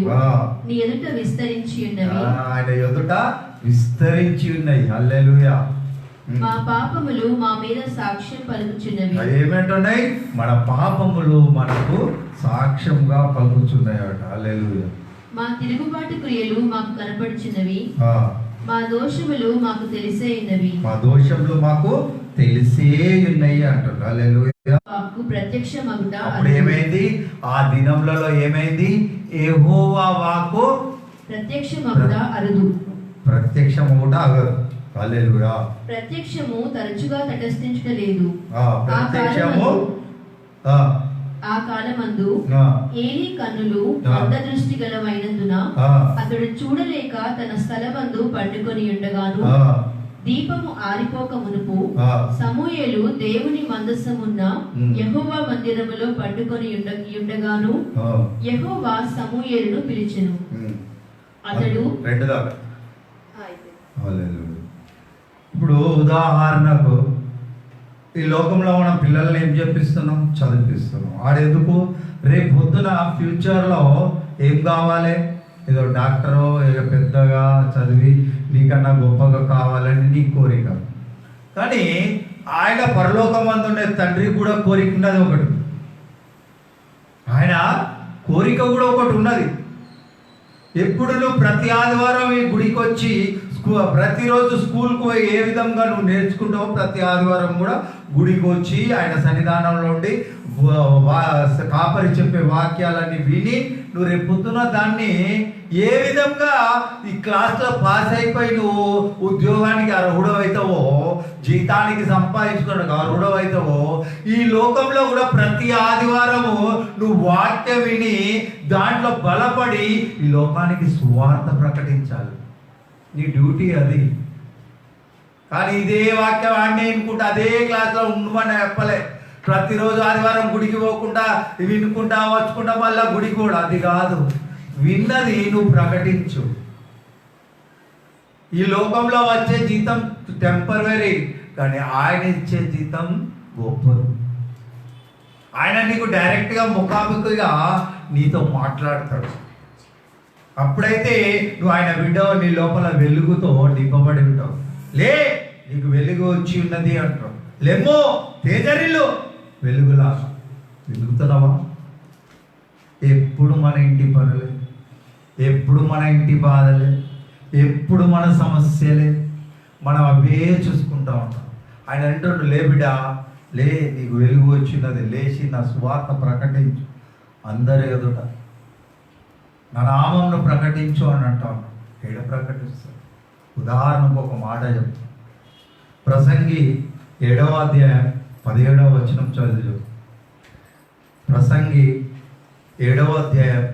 నీ ఎదుట విస్తరించి ఉన్నవి. ఆయన ఎదుట విస్తరించి ఉన్నాయి. హల్లెలూయా. మా పాపములు మా మీద సాక్ష్యం పలుకుచున్నవి. ఏమేంటున్నాయి? మన పాపములు మనకు సాక్ష్యంగా పలుకుచున్నాయట. హల్లెలూయా. మా తిరుగుబాటు క్రియలు మాకు కనపడుచున్నవి. మా దోషములు మాకు తెలిసే ఉన్నవి. మా దోషములు మాకు తెలిసే ఉన్నాయి అంటారు. హల్లెలూయా. వాక్కు ప్రత్యక్షమగుట. అప్పుడు ఏమైంది? ఆ దినములలో ఏమైంది? యెహోవా వాక్కు ప్రత్యక్షమగుట అరుదు. ప్రత్యక్షమగుట అరుదు. హల్లెలూయా. ప్రత్యక్షము తరచుగా తటస్థించలేదు. ప్రత్యక్షము ఆ కాలమందు ఏలీ కన్నులు దృష్టి గలవైనందున అతడు చూడలేక తన స్థలమందు పండుకొని ఉండగాను, దీపము ఆరిపోక మునుపు సమూయేలు దేవుని మందసమున్న యెహోవా మందిరములో పండుకొని ఉండగాను యెహోవా సమూయేలును పిలిచెను. అతడు ఇప్పుడు ఉదాహరణకు ఈ లోకంలో మనం పిల్లల్ని ఏం చెప్పిస్తున్నాం? చదివిస్తున్నాం. ఆడెందుకు? రేపు పొద్దున ఫ్యూచర్లో ఏం కావాలి? ఏదో డాక్టరో ఏదో పెద్దగా చదివి నీకన్నా గొప్పగా కావాలని నీ కోరిక. కానీ ఆయన పరలోకమందు ఉండే తండ్రి కూడా కోరిక ఉన్నది ఒకటి. ఆయన కోరిక కూడా ఒకటి ఉన్నది. ఎప్పుడు నువ్వు ప్రతి ఆదివారం ఈ గుడికి వచ్చి ప్రతిరోజు స్కూల్కి పోయి ఏ విధంగా నువ్వు నేర్చుకుంటావో ప్రతి ఆదివారం కూడా గుడికి వచ్చి ఆయన సన్నిధానంలో ఉండి కాపరి చెప్పే వాక్యాలన్నీ విని నువ్వు రేపు పొద్దున దాన్ని ఏ విధంగా ఈ క్లాస్లో పాస్ అయిపోయి నువ్వు ఉద్యోగానికి అర్హుడవైతావో, జీతానికి సంపాదించుకోవడానికి అర్హుడవైతావో, ఈ లోకంలో కూడా ప్రతి ఆదివారము నువ్వు వాక్యం విని దాంట్లో బలపడి ఈ లోకానికి సువార్త ప్రకటించాలి. నీ డ్యూటీ అది. కానీ ఇదే వాక్యం ఆడినే వినుకుంటా అదే క్లాస్లో ఉండమని చెప్పలే. ప్రతిరోజు ఆదివారం గుడికి పోకుండా వినుకుంటా వచ్చుకుంటా మళ్ళా గుడికి కూడా అది కాదు. విన్నది నువ్వు ప్రకటించు. ఈ లోకంలో వచ్చే జీతం టెంపరరీ, కానీ ఆయన ఇచ్చే జీతం గొప్పది. ఆయన నీకు డైరెక్ట్గా ముఖాముఖిగా నీతో మాట్లాడతాడు. అప్పుడైతే నువ్వు ఆయన బిడ్డవు, నీ లోపల వెలుగుతో నింపబడి ఉంటావు. లే, నీకు వెలుగు వచ్చి ఉన్నది అంటావు. లెమ్మో తేజరిల్లు, వెలుగులా వెలుగుతున్నావా? ఎప్పుడు మన ఇంటి పనులే, ఎప్పుడు మన ఇంటి బాధలే, ఎప్పుడు మన సమస్యలే, మనం అవే చూసుకుంటా ఉంటాం. ఆయన అంటాడు, లే బిడ్డ లే, నీకు వెలుగు వచ్చినది, లేచి నా సువార్త ప్రకటించు, అందరి ఎదుట నా నామమును ప్రకటించు అని అంటాను. ఏడ ప్రకటిస్తాడు? ఉదాహరణకు ఒక మాట చెప్పు. ప్రసంగి 7వ అధ్యాయం 17వ వచనం చదువు. ప్రసంగి 7వ అధ్యాయం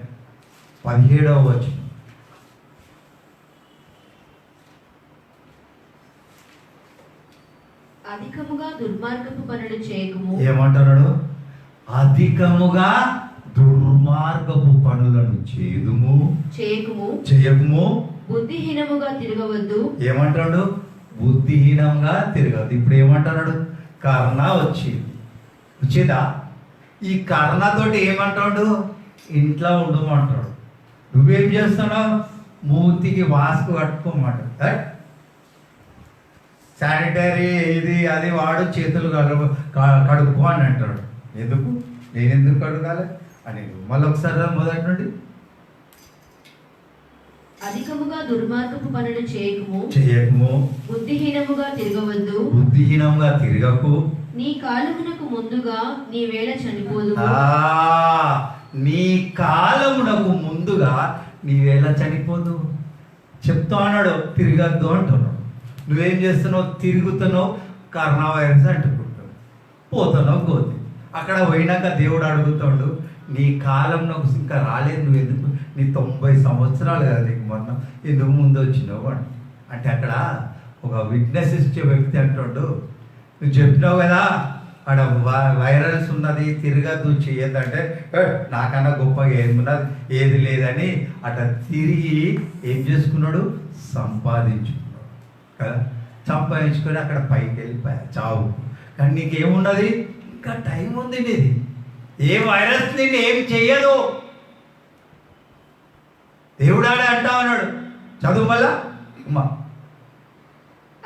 17వ వచనం. అధికముగా దుర్మార్గపు పనులు చేయకము. ఏమంటున్నాడు? అధికముగా దుర్మార్గపు పనులను చేయకము. బుద్ధిహీనముగా తిరగవద్దు. ఏమంటాడు? బుద్ధిహీనంగా తిరగదు. ఇప్పుడు ఏమంటున్నాడు? కర్ణ వచ్చిందా? ఈ కర్ణతోటి ఏమంటాడు? ఇంట్లో ఉండమంటాడు. నువ్వేం చేస్తున్నావు? మూతికి మాస్క్ కట్టుకోమంటాడు. శానిటరీ ఇది అది వాడు, చేతులు కడుక్కో అని అంటాడు. ఎందుకు? నేను ఎందుకు కడగాలి అని. మళ్ళీ ఒకసారి మొదటి నుండి. అధికముగా దుర్మార్గపు పనులు చేయకము. బుద్ధిహీనంగా తిరగకు. నీ కాలమునకు ముందుగా నీ వేళ చనిపోదు. నీ కాలమునకు ముందుగా నీ వేళ చనిపోదు చెప్తా అన్నాడు. తిరగద్దు అంటున్నాడు. నువ్వేం చేస్తున్నావు? తిరుగుతున్నావు, కరోనా వైరస్ అంటుకుంటావు, పోతున్నావు గోతి. అక్కడ పోయినాక దేవుడు అడుగుతాడు, నీ కాలం నాకు ఇంకా రాలేదు, నువ్వు ఎందుకు, నీ 90 సంవత్సరాలు కదా నీకు మొన్న, ఎందుకు ముందు వచ్చినావు అని. అంటే అక్కడ ఒక విట్నెస్ ఇచ్చే వ్యక్తి అంటాడు, నువ్వు చెప్పినావు కదా అక్కడ వైరస్ ఉన్నది, తిరగద్దు, చేయొద్దంటే నాకన్నా గొప్పగా ఏమున్నది, ఏది లేదని అట్లా తిరిగి ఏం చేసుకున్నాడు? సంపాదించుకున్నాడు కదా. సంపాదించుకొని అక్కడ పైకి వెళ్ళిపోయా చావు. కానీ నీకేమున్నది? ఇంకా టైం ఉంది. నీది ఏ వైరస్ నిన్ను ఏం చెయ్యదు. దేవుడాడే అంటా అన్నాడు. చదువు వల్ల అమ్మా.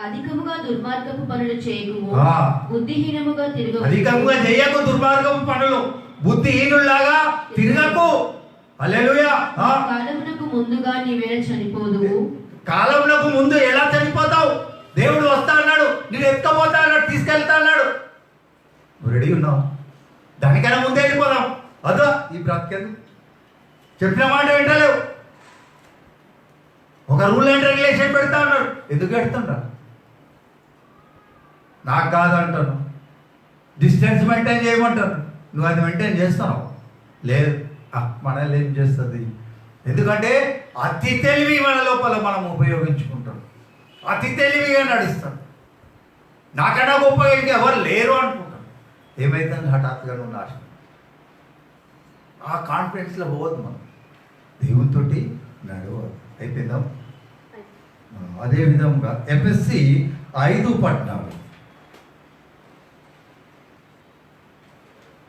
అధికముగా దుర్మార్గపు పనులు చేయకుము. బుద్ధిహీనముగా తిరగకు. అధికంగా చేయకు దుర్మార్గపు పనులు, బుద్ధిహీనులాగా తిరగకు. హల్లెలూయా. కాలమునకు ముందుగా నీ వేళ చనిపోదు. కాలమునకు ముందు ఎలా చనిపోతావు? దేవుడు వస్తా అన్నాడు, నేను ఎత్తుకపోతా అన్నాడు, తీసుకెళ్తా అన్నాడు. రెడీ ఉన్నావు? దానికైనా ముందే వెళ్ళిపోదాం. అదో ఈ బ్రతికేది చెప్పిన మాట వింటలేవు. ఒక రూల్ అండ్ రెగ్యులేషన్ పెడతా ఉన్నాడు. ఎందుకు పెడుతుండ్రా? నాకు కాదు అంటాను. డిస్టెన్స్ మెయింటైన్ చేయమంటాను. నువ్వు అది మెయింటైన్ చేస్తున్నావు? లేదు. మనల్ని ఏం చేస్తుంది? ఎందుకంటే అతి తెలివి మన లోపల మనం ఉపయోగించుకుంటాం. అతి తెలివిగా నడుస్తాం. నాకన్నా గొప్పగా ఇంకెవరు లేరు అనుకుంటాం. ఏమైతుంది? హఠాత్తుగా నువ్వు నాశనం. ఆ కాన్ఫిడెన్స్లో పోవద్దు మనం. దేవునితో నడవద్దు. అయిపోయిందాం. అదేవిధంగా ఎఫ్ఎస్సి 5:14.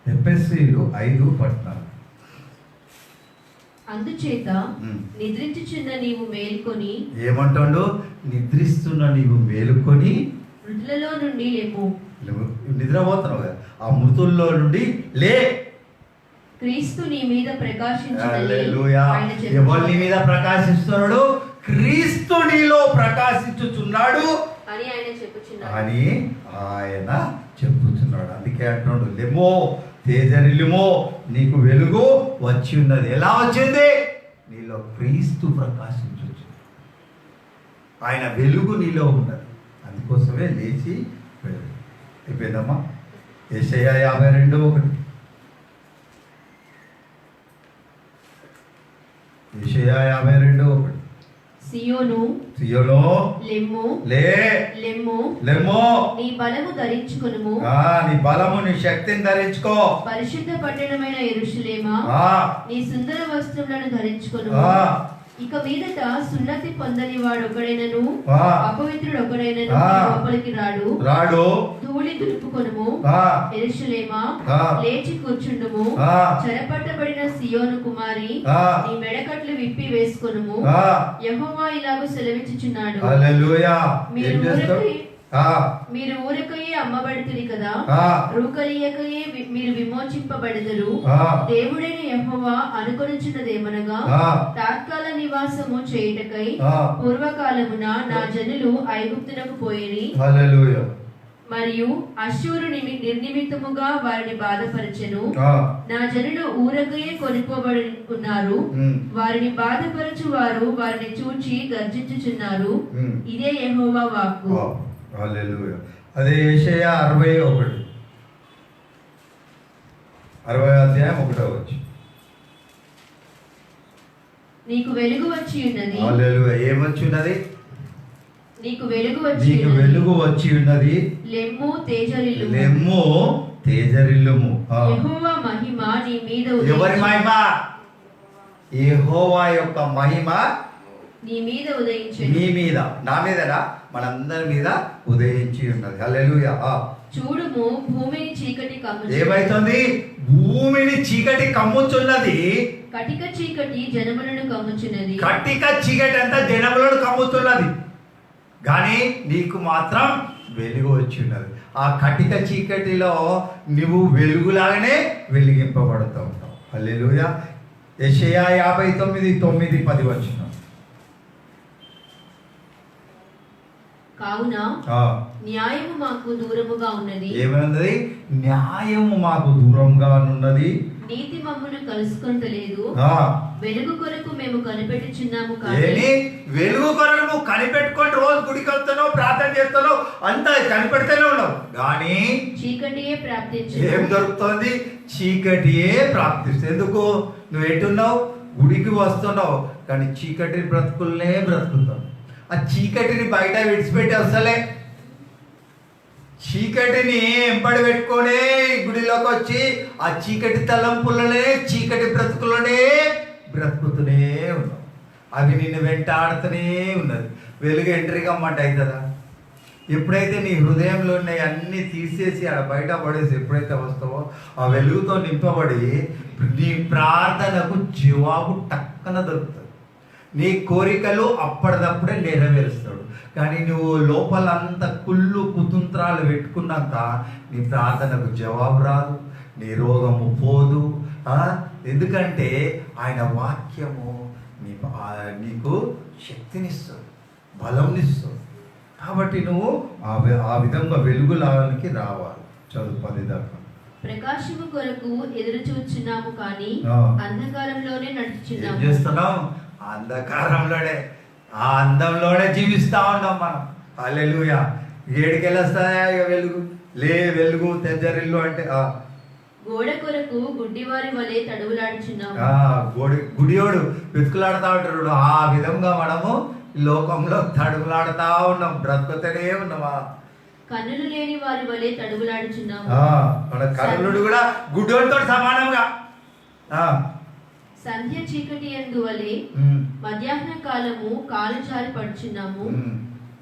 ఎఫ్ఎస్సీలు 5:14. అందుచేత నిద్రించుచున్న నీవు మేల్కొని. ఏమంటాడు? నిద్రిస్తున్న నీవు మేలుకొని మృతులలో నుండి లేము. నిద్రపోతున్నావు కదా, ఆ మృతుల్లో నుండి లే. క్రీస్తు నీ మీద ఎవరి మీద ప్రకాశిస్తున్నాడు? క్రీస్తు నీలో ప్రకాశించుచున్నాడు అని ఆయన చెప్పుచున్నాడు. అందుకే అంటున్నాడు, లెమో తేజరిల్లుమో, నీకు వెలుగు వచ్చి ఉన్నది. ఎలా వచ్చింది? నీలో క్రీస్తు ప్రకాశించు. ఆయన వెలుగు నీలో ఉన్నది. అందుకోసమే లేచి వెలుగు. అయిపోయిందమ్మా. యెషయా 52:1. యెషయా 52:1. సియోను లెమ్ము, లెమ్ము, నీ బలము ధరించుకొనుము. నీ బలము, నీ శక్తిని ధరించుకో. పరిశుద్ధ పట్టణమైన యెరూషలేమా, నీ సుందర వస్త్రములను ధరించుకొనుము. ఇక మీదట సున్నతి పొందని వాడు ఒకడైనను, అపవిత్రుడు ఒకడైనను లోపలికి రాడు. ధూళి దులుపుకొనుము. యెరూషలేమా, లేచి కూర్చుండుము. చెరపట్టబడిన సియోను కుమారి, నీ మెడకట్లు విప్పి వేసుకొనుము. యెహోవా ఇలాగూ సెలవిచ్చుచున్నాడు, మీరు ఊరకయే అమ్మబడుతుంది కదా, రూకలియకయే మీరు విమోచింపబడెదరు. దేవుడైన యెహోవా అనుకొనుచున్నదేమనగా, తాత్కాల నివాసము చేయుటకై పూర్వకాలమున నా జనులు ఐగుప్తునకు పోయిరి. మరియు అశ్షూరు నిర్నిమిత్తముగా వారిని బాధపరచెను. నా జనులు ఊరకయే కొనిపోబడి ఉన్నారు. వారిని బాధపరచు వారు వారిని చూచి గర్జించుచున్నారు. ఇదే యెహోవా వాక్కు. హల్లెలూయా. అదే యెషయా 61. 60:1. నీకు వెలుగు వచ్చి ఉన్నది. హల్లెలూయా. ఏమొచ్చి ఉన్నది? నీకు వెలుగు వచ్చి ఉన్నది. లెమ్ము తేజరిల్లుము. లెమ్ము తేజరిల్లుము. యెహోవా మహిమ నీ మీద. ఎవరి మహిమ? యెహోవా యొక్క మహిమ నీ మీద ఉదయించెను. నీ మీద, నా మీదనా, మనందరి మీద ఉదయించి ఉన్నది. హల్లెలూయా. చూడుము, భూమిని చీకటి కమ్ముచున్నది. ఏమైతుంది? భూమిని చీకటి కమ్ముచున్నది. కటిక చీకటి జనములను కమ్ముచున్నది. కటిక చీకటి అంతా జనములను కమ్ముతున్నది, కానీ నీకు మాత్రం వెలుగు వచ్చి ఉన్నది. ఆ కటిక చీకటిలో నువ్వు వెలుగులాగానే వెలిగింపబడుతూ ఉంటావు. హల్లెలూయా. యెషయా 59:9-10 వచనం. కావున న్యాయము మాకు దూరముగా ఉన్నది. ఏమన్నది? న్యాయము మాకు దూరంగా ఉన్నది, నీతి మమ్మును కలుసుకొనలేదు. వెలుగు కొరకు మేము కనిపెట్టుచున్నాము. కానీ వెలుగు కొరకు నువ్వు కనిపెట్టుకొని రోజు గుడికి వెళ్తానో ప్రార్థన చేస్తానో అంతా కనిపెడితేనే ఉన్నావు, కానీ చీకటియే ప్రాప్తించు. ఏం దొరుకుతుంది? చీకటియే ప్రాప్తిస్తుంది. ఎందుకు? నువ్వు ఎటున్నావు? గుడికి వస్తున్నావు, కానీ చీకటి బ్రతుకులనే బ్రతుకుతావు. ఆ చీకటిని బయట విడిచిపెట్టి అసలే చీకటిని ఎంబడి పెట్టుకొని గుడిలోకి వచ్చి ఆ చీకటి తలంపులనే, చీకటి బ్రతుకులనే బ్రతుకుతూనే ఉన్నావు. అవి నిన్ను వెంటాడుతూనే ఉన్నది. వెలుగు ఎంట్రీ కమ్మంట అవుతుందా? ఎప్పుడైతే నీ హృదయంలో ఉన్నాయి అన్నీ తీసేసి ఆడ బయట పడేసి ఎప్పుడైతే వస్తావో ఆ వెలుగుతో నింపబడి నీ ప్రార్థనకు జవాబు టక్కన దొరుకుతుంది. నీ కోరికలు అప్పటిదప్పుడే నెరవేరుస్తాడు. కానీ నువ్వు లోపలంతా కుళ్ళు కుతంత్రాలు పెట్టుకున్నాక నీ ప్రార్థనకు జవాబు రాదు, నీ రోగము పోదు. ఎందుకంటే ఆయన వాక్యము నీకు శక్తినిస్తుంది, బలంనిస్తుంది. కాబట్టి నువ్వు ఆ విధంగా వెలుగులానికి రావాలి. చదువు 10 దాకా. ప్రకాశము కొరకు ఎదురు చూచున్నాము, కానీ అంధకారంలోనే నడుచుచున్నాము. ఏం చేస్తున్నాం? అంధకారంలోనే, ఆ అందంలోనే జీవిస్తా ఉన్నాం మనం. హల్లెలూయా. ఏడికెళ్ళొస్తాయా ఇక వెలుగు? వెలుగు తెంజరిల్లు అంటే గోడ కొరకు గుడ్డివారి వలె తడువులాడుచున్నాము. గుడియోడు వెతుకులాడుతూ ఉంటాడు. ఆ విధంగా మనము లోకంలో తడుగులాడుతూ ఉన్నాం, బ్రతుకుతూనే ఉన్నామా. కన్నులు లేని వారి వలె తడుగులాడుచున్నాము. మన కన్నులు కూడా గుడ్డోడితో సమానంగా. సంధ్య చీకటి యందు వలె మధ్యాహ్న కాలము కాలు జారి పడుచున్నాము.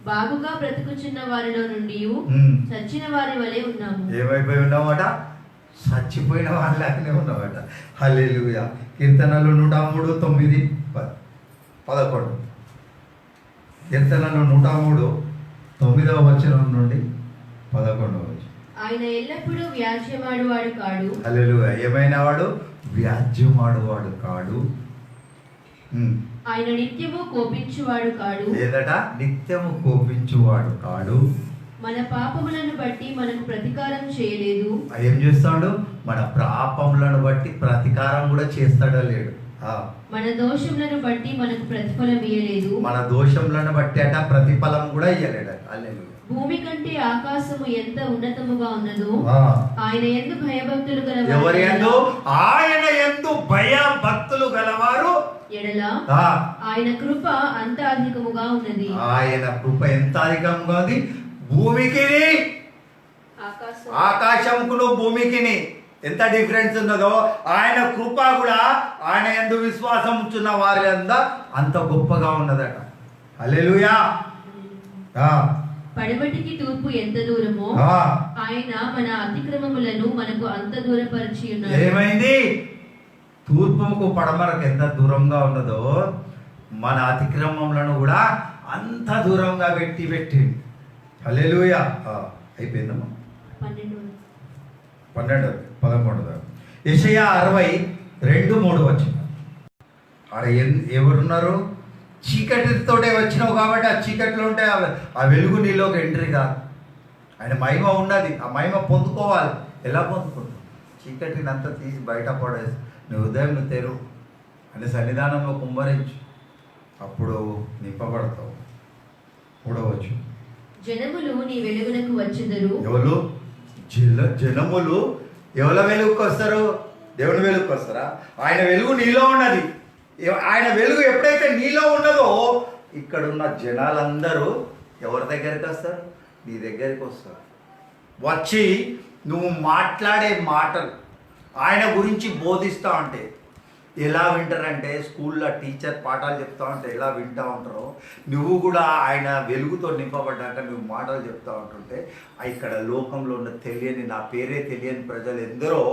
బాగుగా బ్రతుకుచున్న వారిలో నుండి చచ్చిన వారి వలె ఉన్నాము. ఏమైపోయి ఉన్నామట? చచ్చిపోయిన వాళ్ళనే ఉన్నామట. హల్లెలూయా. కీర్తనలు 103, 9, 11. కీర్తనలు 103, 9వ వచనం నుండి 11వ వచనం. ఆయన ఎల్లప్పుడూ వ్యాజ్యమాడువాడు కాడు. హల్లెలూయా. ఏమైనా వాడు వ్యాజ్యమాడువాడు కాడు. ఆయన నిత్యము కోపించువాడు కాడు. ఏదట? నిత్యము కోపించువాడు కాడు. మన పాపములను బట్టి మనకు ప్రతీకారం చేయలేదు. ఏం చేస్తాడు? మన పాపములను బట్టి ప్రతీకారం కూడా చేస్తాడో లేడు. మన దోషములను బట్టి మనకు ప్రతిఫలం ఇయ్యలేదు. మన దోషములను బట్టి అట ప్రతిఫలం కూడా ఇయ్యలేడు. హల్లెలూయా. భూమి కంటే ఆకాశము ఎంత ఉన్నతముగా ఉన్నదో ఆయన యందు భయభక్తులు గలవారు. ఎవరి యందు? ఆయన యందు భయభక్తులు గలవారు ఎడల ఆయన కృప అంత అధికముగా ఉన్నది. ఆయన కృప ఎంత అధికంగా ఉంది? భూమికి, ఆకాశంకును భూమికిని ఎంత డిఫరెన్స్ ఉన్నదో ఆయన కృప కూడా ఆయన యందు విశ్వాసం ఉంచున్న వారి అంత గొప్పగా ఉన్నదట. హల్లెలూయా. పడమటికి తూర్పు ఎంత దూరమో ఆయన మన అతిక్రమములను మనకు అంత దూరపరిచి ఉన్నాడు. ఏమైంది? తూర్పుకు పడమరకు ఎంత దూరంగా ఉన్నదో మన అతిక్రమములను కూడా అంత దూరంగా పెట్టి. హల్లెలూయా. అయిపోయిందమ్మా. 12, 13. యెషయా 60:2-3 వచ్చిన ఆడ ఎవరున్నారు? చీకటితోటే వచ్చినావు కాబట్టి ఆ చీకటిలో ఉంటే ఆ వెలుగు నీలోకి ఎంట్రీ కాదు. ఆయన మహిమ ఉన్నది, ఆ మహిమ పొందుకోవాలి. ఎలా పొందుకుంటావు? చీకటిని అంతా తీసి బయట పడేసి నీ ఉదయం తెరువు, అని సన్నిధానంలో కుమ్మరించు, అప్పుడు నింపబడతావు. కూడవచ్చు. జనములు నీ వెలుగునకు వచ్చెదరు. ఎవరు? జనములు ఎవరి వెలుగుకి వస్తారు? దేవుని వెలుగుకి వస్తారా? ఆయన వెలుగు నీలో ఉన్నది. ఆయన వెలుగు ఎప్పుడైతే నీలో ఉన్నదో ఇక్కడున్న జనాలందరూ ఎవరి దగ్గరికి వస్తారు? నీ దగ్గరికి వస్తారు. వచ్చి నువ్వు మాట్లాడే మాటలు ఆయన గురించి బోధిస్తా ఉంటే, ఎలా వింటారంటే స్కూల్లో టీచర్ పాఠాలు చెప్తా ఉంటే ఎలా వింటూ ఉంటారో, నువ్వు కూడా ఆయన వెలుగుతో నింపబడ్డాక నువ్వు మాటలు చెప్తూ ఉంటుంటే ఇక్కడ లోకంలో ఉన్న తెలియని, నా పేరే తెలియని ప్రజలు ఎందరో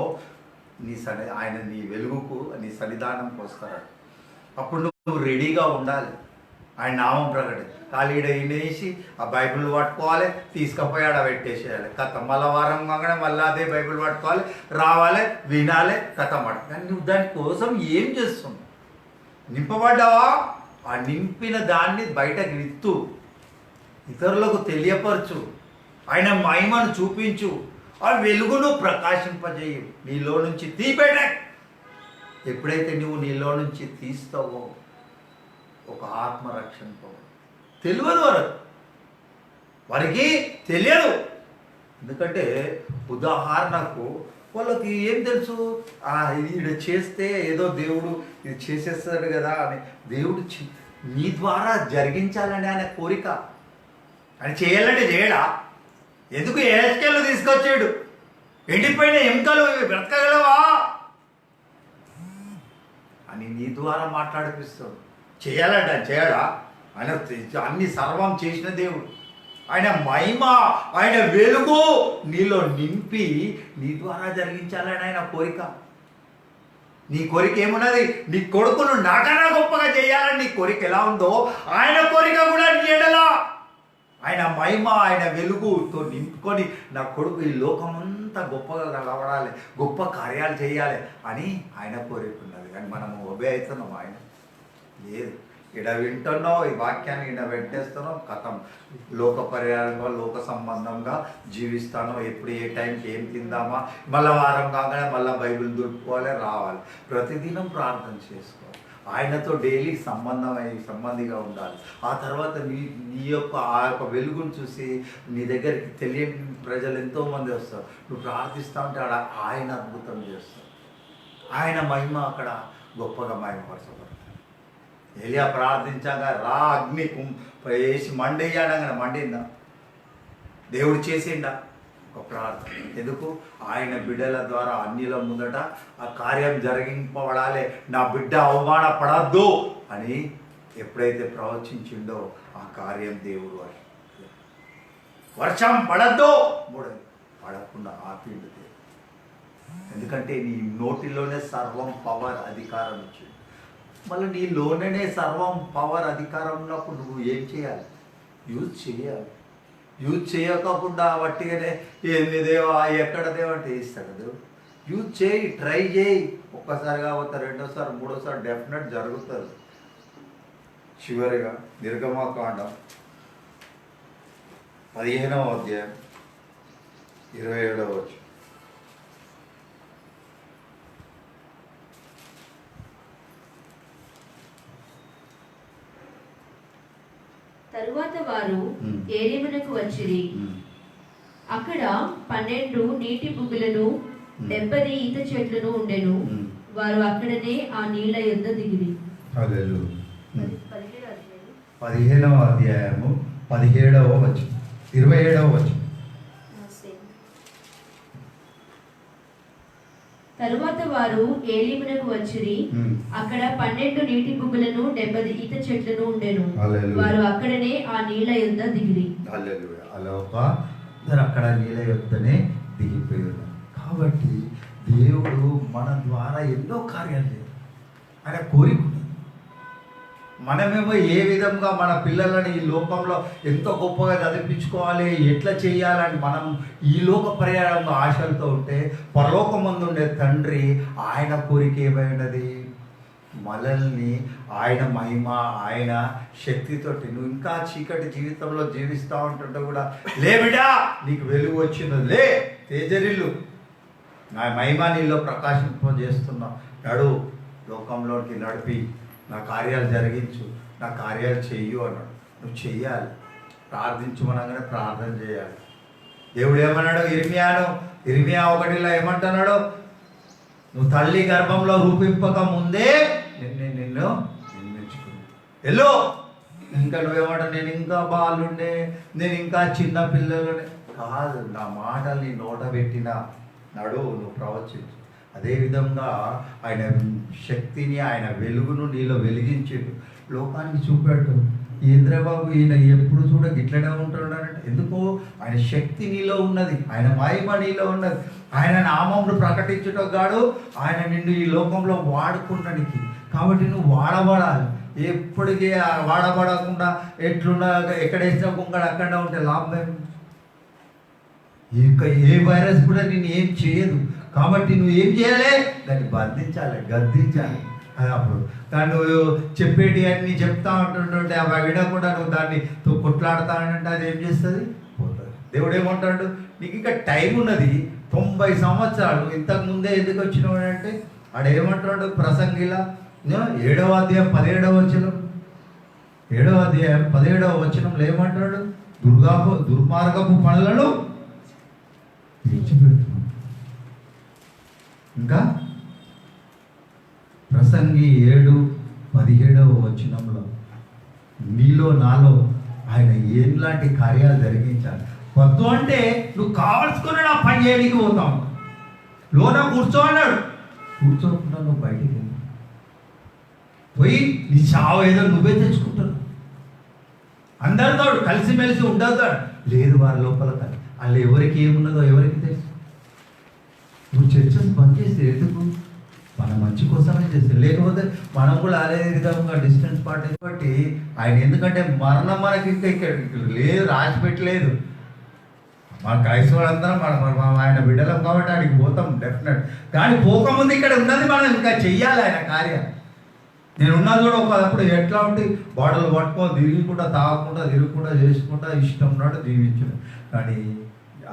ఆయన నీ వెలుగుకు, నీ సన్నిధానంకి వస్తారు. అప్పుడు నువ్వు రెడీగా ఉండాలి. ఆయన నామం ప్రకటి ఖాళీడ వేసి ఆ బైబిల్ పట్టుకోవాలి, తీసుకుపోయి ఆడ పెట్టేసేయాలి. కథ మళ్ళా వారం కాగానే మళ్ళీ అదే బైబిల్ పట్టుకోవాలి, రావాలి, వినాలి, కథ కానీ నువ్వు దానికోసం ఏం చేస్తున్నావు? నింపబడ్డావా? ఆ నింపిన దాన్ని బయటకు విత్తు, ఇతరులకు తెలియపరచు, ఆయన మహిమను చూపించు, ఆ వెలుగును ప్రకాశింపజేయు. నీలో నుంచి తీపెట్ట. ఎప్పుడైతే నువ్వు నీలో నుంచి తీస్తావో ఒక ఆత్మరక్షణ తెలియదు వారికి తెలియదు. ఎందుకంటే ఉదాహరణకు వాళ్ళకి ఏం తెలుసు, ఇది చేస్తే ఏదో దేవుడు ఇది చేసేస్తాడు కదా అని. దేవుడు నీ ద్వారా జరిగించాలని ఆయన కోరిక. ఆయన చేయాలంటే చేయడా? ఎందుకు ఏస్కేళ్ళు తీసుకొచ్చాడు? ఎండిపోయిన ఎముకలు బ్రతకగలవా అని నీ ద్వారా మాట్లాడిపిస్తాడు. చేయాలంట చేయడా? ఆయన అన్ని సర్వం చేసిన దేవుడు. ఆయన మహిమ, ఆయన వెలుగు నీలో నింపి నీ ద్వారా జరిగించాలని ఆయన కోరిక. నీ కోరిక ఏమున్నది? నీ కొడుకును నాకన్నా గొప్పగా చేయాలని నీ కోరిక ఎలా ఉందో ఆయన కోరిక కూడా నీ ఎడలా. ఆయన మహిమ, ఆయన వెలుగుతో నింపుకొని నా కొడుకు ఈ లోకమంతా గొప్పగా కలవడాలి, గొప్ప కార్యాలు చేయాలి అని ఆయన కోరుకున్నది. కానీ మనము ఒబే అవుతున్నాం. ఆయన లేదు. ఇడ వింటున్నావు, ఈ వాక్యాన్ని ఇడ పెట్టేస్తున్నావు, కథం లోక పర్యాయంగా లోక సంబంధంగా జీవిస్తాను. ఎప్పుడు ఏ టైంకి ఏం తిందామా, మళ్ళీ వారం కాగానే మళ్ళీ బైబిల్ దొరుకుకోవాలి, రావాలి. ప్రతిదినం ప్రార్థన చేసుకోవాలి. ఆయనతో డైలీ సంబంధిగా ఉండాలి. ఆ తర్వాత నీ యొక్క ఆ యొక్క వెలుగును చూసి నీ దగ్గరికి తెలియని ప్రజలు ఎంతోమంది వస్తారు. నువ్వు ప్రార్థిస్తూ ఉంటే అక్కడ ఆయన అద్భుతం చేస్తాడు. ఆయన మహిమ అక్కడ గొప్పగా మహిమపరచబడుతుంది. ఎలియా ప్రార్థించాక రా అగ్ని వేసి మండేయాడగా మండిందా? దేవుడు చేసిండా? ఒక ప్రార్థన. ఎందుకు? ఆయన బిడ్డల ద్వారా అన్యుల ముందట ఆ కార్యం జరిగింపబడాలి, నా బిడ్డ అవమానపడద్దు అని ఎప్పుడైతే ప్రవచించిండో ఆ కార్యం దేవుడు వర్షం పడద్దు పడకుండా ఆపిండు దేవుడు. ఎందుకంటే నీ నోటిలోనే సర్వం పవర్ అధికారం ఇచ్చింది. మళ్ళీ నీలోనే సర్వం పవర్ అధికారం ఉన్నప్పుడు నువ్వు ఏం చేయాలి? యూజ్ చేయాలి. యూజ్ చేయకుండా వట్టిగానే ఏంది దేవా ఎక్కడ దేవా అంటే ఇస్తాడు దేవుడు. యూజ్ చేయి, ట్రై చేయి. ఒక్కసారి కాకపోతే రెండోసారి మూడోసారి డెఫినెట్ జరుగుతుంది. చివరిగా నిర్గమకాండం 15వ అధ్యాయం 27వ వచనం. తరువాత వారు ఏలీమునకు వచ్చిరి. అక్కడ 12 నీటి బుగ్గలను 70 ఈత చెట్లను ఉండెను. వారు అక్కడనే ఆ నీళ్ల యొద్ద దిగిరి. 15వ అధ్యాయము 17వ వచనం 27వ వచనం. తరువాత వారు ఏలీమునకు వచ్చిరి. అక్కడ 12 నీటి బుగ్గలను 70 ఈత చెట్లను ఉండెను. వారు అక్కడనే ఆ నీళ్ల యొద్ద దిగిరి. అక్కడ నీళ్ళ యొద్దనే దిగిపోయారు. కాబట్టి దేవుడు మన ద్వారా ఎన్నో కార్యాలు చేయాలి. ఆయన కోరిక. మనమేమో ఏ విధంగా మన పిల్లలని ఈ లోకంలో ఎంతో గొప్పగా చదివించుకోవాలి, ఎట్లా చేయాలని మనం ఈ లోక ప్రయాణంలో ఆశలతో ఉంటే, పరలోకమందు ఉండే తండ్రి ఆయన కోరిక ఏమైనది? మనల్ని ఆయన మహిమ, ఆయన శక్తితోటి నువ్వు ఇంకా చీకటి జీవితంలో జీవిస్తూ ఉంటుంటే కూడా, లే బిడ్డా నీకు వెలుగు వచ్చింది, లే తేజరిల్లు, నా మహిమ నీలో ప్రకాశింపజేస్తున్నా, నడు లోకంలోకి నడిపి నా కార్యాలు జరిగించు, నా కార్యాలు చెయ్యు అన్నాడు. నువ్వు చెయ్యాలి. ప్రార్థించమనగానే ప్రార్థన చేయాలి. దేవుడు ఏమన్నాడు? ఇర్మియా 1లో ఏమంటున్నాడు? నువ్వు తల్లి గర్భంలో రూపింపక ముందే నిన్ను నిర్మించుకున్నాను. ఎల్లో ఇంకా నువ్వేమంటా, నేను ఇంకా బాలుండే, నేను ఇంకా చిన్న పిల్లలుండే కాదు. నా మాటలు నీ నోట పెట్టినా నడు, నువ్వు ప్రవచించు. అదేవిధంగా ఆయన శక్తిని, ఆయన వెలుగును నీలో వెలిగించాడు, లోకానికి చూపాడు. ఇంద్రబాబు ఈయన ఎప్పుడు చూడ గిట్లనే ఉంటున్నాడంటే ఎందుకో ఆయన శక్తి నీలో ఉన్నది, ఆయన మహిమ నీలో ఉన్నది. ఆయన నామమును ప్రకటించటం గాడు ఆయన నిన్ను ఈ లోకంలో వాడుకున్నానికి. కాబట్టి నువ్వు వాడబడాలి. ఎప్పటికీ వాడబడకుండా ఎట్లున్నా ఎక్కడ వేసినా కుంగడు అక్కడ ఉంటే లాభం. ఇక ఏ వైరస్ కూడా నేను ఏం చేయదు. కాబట్టి నువ్వు ఏం చేయాలి? దాన్ని బంధించాలి, గద్దించాలి. అది అప్పుడు దాన్ని నువ్వు చెప్పేటి అన్నీ చెప్తా ఉంటుంటే అవి వినకుండా నువ్వు దాన్ని కొట్లాడుతానంటే అది ఏం చేస్తుంది? పోతుంది. దేవుడు ఏమంటాడు? నీకు ఇంకా టైం ఉన్నది, 90 సంవత్సరాలు. ఇంతకు ముందే ఎందుకు వచ్చినావు అంటే ఆడ ఏమంటాడు ప్రసంగిలా 7వ అధ్యాయం 17వ వచనం, 7వ అధ్యాయం 17వ వచనంలో ఏమంటాడు? దుర్మార్గపు పనులను విడిచిపెట్టు. ఇంకా ప్రసంగి 7:17వ వచనంలో నీలో నాలో ఆయన ఏంలాంటి కార్యాలు జరిగించాలి. వద్దు అంటే నువ్వు కావాల్సుకుని నా పని చేయడానికి పోతావు. లోన కూర్చో అన్నాడు, కూర్చోకుండా నువ్వు బయటికి వెళ్ళి పోయి నీ చావు ఏదో నువ్వే తెచ్చుకుంటున్నావు. అందరితో కలిసిమెలిసి ఉండదు లేదు. వారి లోపల వాళ్ళు ఎవరికి ఏమున్నదో ఎవరికి తెలుసు. నువ్వు చర్చస్ బంద్ చేస్తే ఎందుకు? మన మంచి కోసమే చేస్తారు. లేకపోతే మనం కూడా అదే విధంగా డిస్టెన్స్ పార్టీ బట్టి ఆయన ఎందుకంటే మరణం మనకి ఇంకా ఇక్కడ లేదు, రాసి పెట్టలేదు. మన క్రైస్తవులందరం మనం ఆయన బిడ్డలం కాబట్టి ఆయనకి పోతాం డెఫినెట్. కానీ పోకముందు ఇక్కడ ఉన్నది మనం ఇంకా చెయ్యాలి ఆయన కార్యం. నేను ఉన్నది కూడా ఒకప్పుడు ఎట్లా ఉంటే బాటలు పట్టుకొని తిరుగుకుంటా, తాగకుండా, తిరుగుకుంటా, చేసుకుంటా ఇష్టం ఉన్నట్టు దీవించాడు. కానీ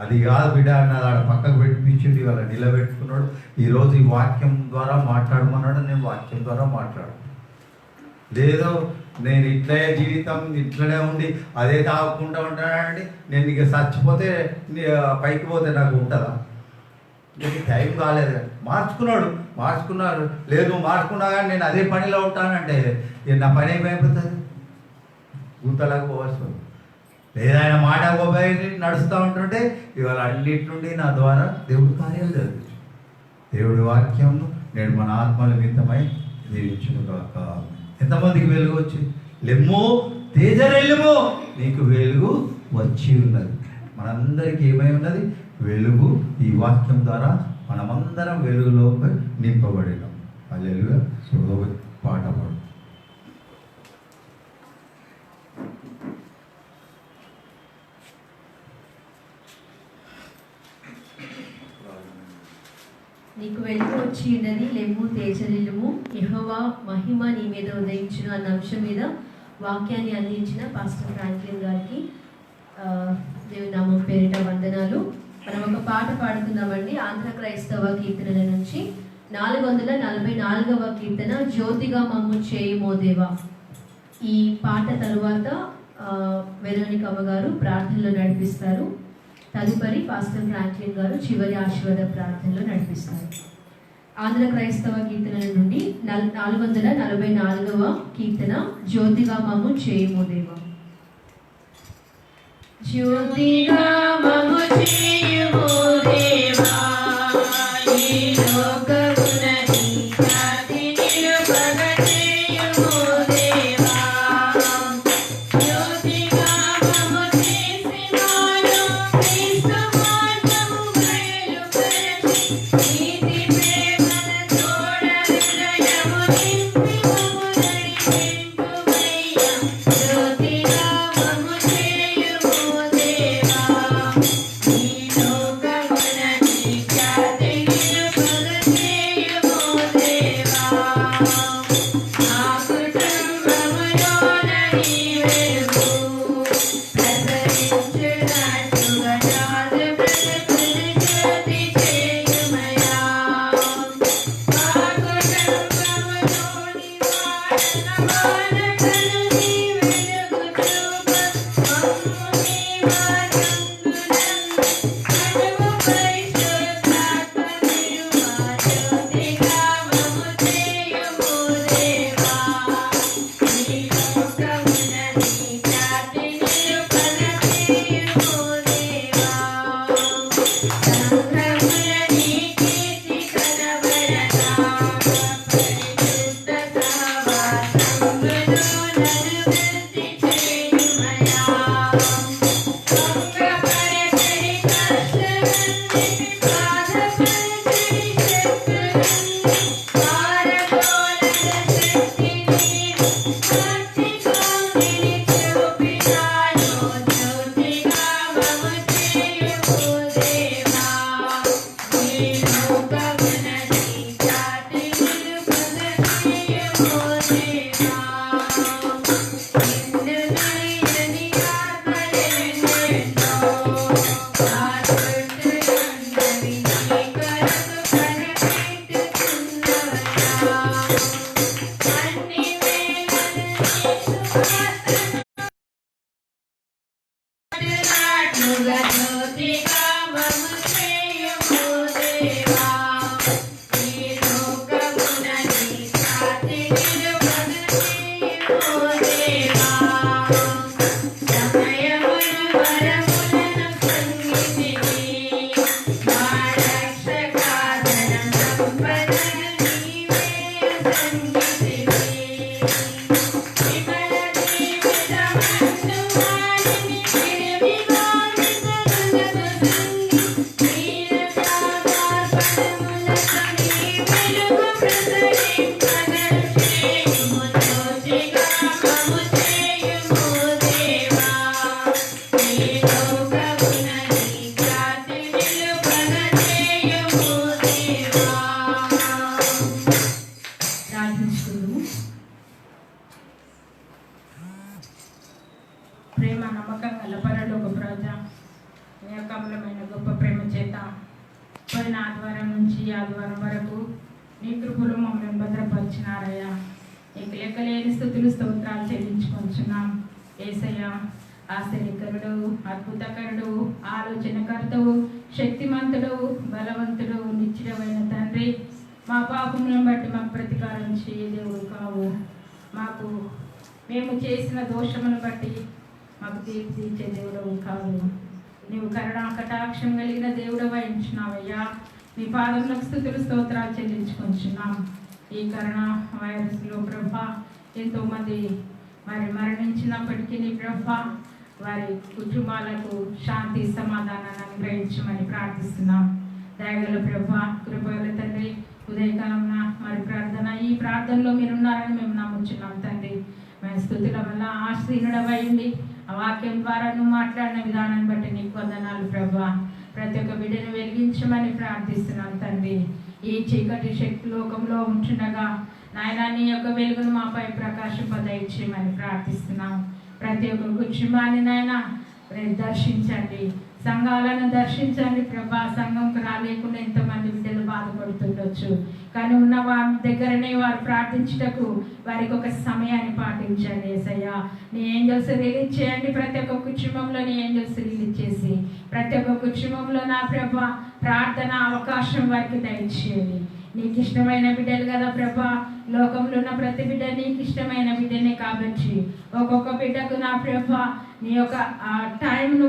అది కాదు బిడ్డ అన్నది ఆడ పక్కకు పెట్టించింది, వాళ్ళ నిలబెట్టుకున్నాడు. ఈరోజు ఈ వాక్యం ద్వారా మాట్లాడమన్నాడు. నేను వాక్యం ద్వారా మాట్లాడు. లేదో నేను ఇట్లే జీవితం ఇట్లనే ఉండి అదే తాగకుండా ఉంటానండి, నేను ఇక చచ్చిపోతే పైకి పోతే నాకు ఉంటుందా? నీకు టైం కాలేదు. మార్చుకున్నాడు. లేదు మార్చుకున్నా కానీ నేను అదే పనిలో ఉంటానంటే నా పని ఏమైపోతుంది? గుంతలాగా పోవచ్చు. లేదా ఆయన మాట పోయి నడుస్తూ ఉంటుంటే ఇవాళ అన్నిటి నుండి నా ద్వారా దేవుడి కార్యాలు జరుగుతుంది. దేవుడి వాక్యం నేను మన ఆత్మల నిమిత్తమై జీవించును కాక. ఎంతమందికి వెలుగు వచ్చి లెమ్ము తేజరెల్లుము, నీకు వెలుగు వచ్చి ఉన్నది. మనందరికీ ఏమై ఉన్నది? వెలుగు. ఈ వాక్యం ద్వారా మనమందరం వెలుగులోకి నింపబడినాం. హల్లెలూయా. పాట పాడు. నీకు వెలుగు వచ్చి ఉన్నది, లెమ్ము తేజరిల్లుము, యెహోవా మహిమ నీ మీద ఉదయించును అన్న అంశం మీద వాక్యాన్ని అందించిన పాస్టర్ ఫ్రాంక్లిన్ గారికి దేవుని నామం పేరిట వందనాలు. మనం ఒక పాట పాడుకుందామండి. ఆంధ్ర క్రైస్తవ కీర్తనల నుంచి 444వ కీర్తన, జ్యోతిగా మమ్ము చేయుమో దేవా. ఈ పాట తరువాత వెరోనికమ్మ గారు ప్రార్థనలో నడిపిస్తారు. తదుపరి పాస్టర్ ఫ్రాంక్లిన్ గారు చివరి ఆశీర్వాద ప్రార్థనలో నడిపిస్తారు. ఆంధ్ర క్రైస్తవ కీర్తనల నుండి 444వ కీర్తన, జ్యోతిగా మమ్ము చేయుమో దేవా. జ్యోతిగా మమ్ము చేయుమో దేవా, ఈ లోకమున నీ ఖ్యాతి నిలుపగ చేయుమో దేవా. జ్యోతిగా మమ్ము చేసి మాలో క్రీస్తు మార్గము బయలుపరచి, నీతి ప్రేమల తోడ హృదయము నింపి మమ్ము నడిపించుమయ్యా. జ్యోతిగా మమ్ము చేయుమో దేవా, ఈ లోకమున వాళ్ళ పరలోక ప్రజ మీ యొక్క అమూల్యమైన గొప్ప ప్రేమ చేత పోయిన ఆదివారం నుంచి ఆదివారం వరకు నీ కృపలో మమ్మల్ని భద్రపరిచినారయ్యా. నీకు లెక్కలేని స్తుతులు స్తోత్రాలు చెల్లించుకొంచున్నాం యేసయ్య. ఆశ్చర్యకరుడు, అద్భుతకరుడు, ఆలోచనకర్తవు, శక్తిమంతుడు, బలవంతుడు, నిశ్చయమైన తండ్రి, మా పాపములను బట్టి మాకు ప్రతీకారం చేయ దేవుడు కావు. మాకు మేము చేసిన దోషమును బట్టి మాకు తీర్పు తీర్చే దేవుడవు కావు. నీవు కరుణా కటాక్షం కలిగిన దేవుడు వహించినావయ్యా. నీ పాదములకు స్తుతులు స్తోత్రాలు చెల్లించుకొంచున్నాం. ఈ కరోనా వైరస్లో ప్రభా ఎంతోమంది మరణించినప్పటికీ నీ ప్రభా వారి కుటుంబాలకు శాంతి సమాధానాన్ని అనుగ్రహించమని ప్రార్థిస్తున్నాం. దయగల ప్రభా, కృపగల తండ్రి, ఉదయకాలం ప్రార్థన ఈ ప్రార్థనలో మీరున్నారని మేము నమ్ముచున్నాం తండ్రి. మేము స్తుతుల వల్ల ఆశ్రయుడవైంది ఆ వాక్యం ద్వారా నువ్వు మాట్లాడిన విధానాన్ని బట్టి నీకు వందనాలు ప్రభా. ప్రతి ఒక్క బిడ్డను వెలిగించమని ప్రార్థిస్తున్నాం తండ్రి. ఈ చీకటి శక్తి లోకంలో ఉంటుండగా నాయన నీ యొక్క వెలుగును మాపై ప్రకాశింపదయచేయమని ప్రార్థిస్తున్నాం. ప్రతి ఒక్క కుటుంబాన్ని నాయన దర్శించండి, సంఘాలను దర్శించండి ప్రభా. సంఘంకు రాలేకుండా ఎంతమంది బిడ్డలు బాధపడుతుండొచ్చు, కానీ ఉన్న వారి దగ్గరనే వారు ప్రార్థించుటకు వారికి ఒక సమయాన్ని పాటించండి యేసయ్య. నీ ఏంజల్స్ రిలీజ్ చేయండి. ప్రతి ఒక్క కుటుంబంలో నీ ఏంజల్స్ రిలీజ్ చేసి ప్రతి ఒక్క కుటుంబంలో నా ప్రభా ప్రార్థన అవకాశం వారికి దయచేయండి. నీకు ఇష్టమైన బిడ్డలు కదా ప్రభా, లోకంలో ఉన్న ప్రతి బిడ్డ నీకు ఇష్టమైన బిడ్డనే కాబట్టి ఒక్కొక్క బిడ్డకు నా ప్రభా నీ యొక్క టైంను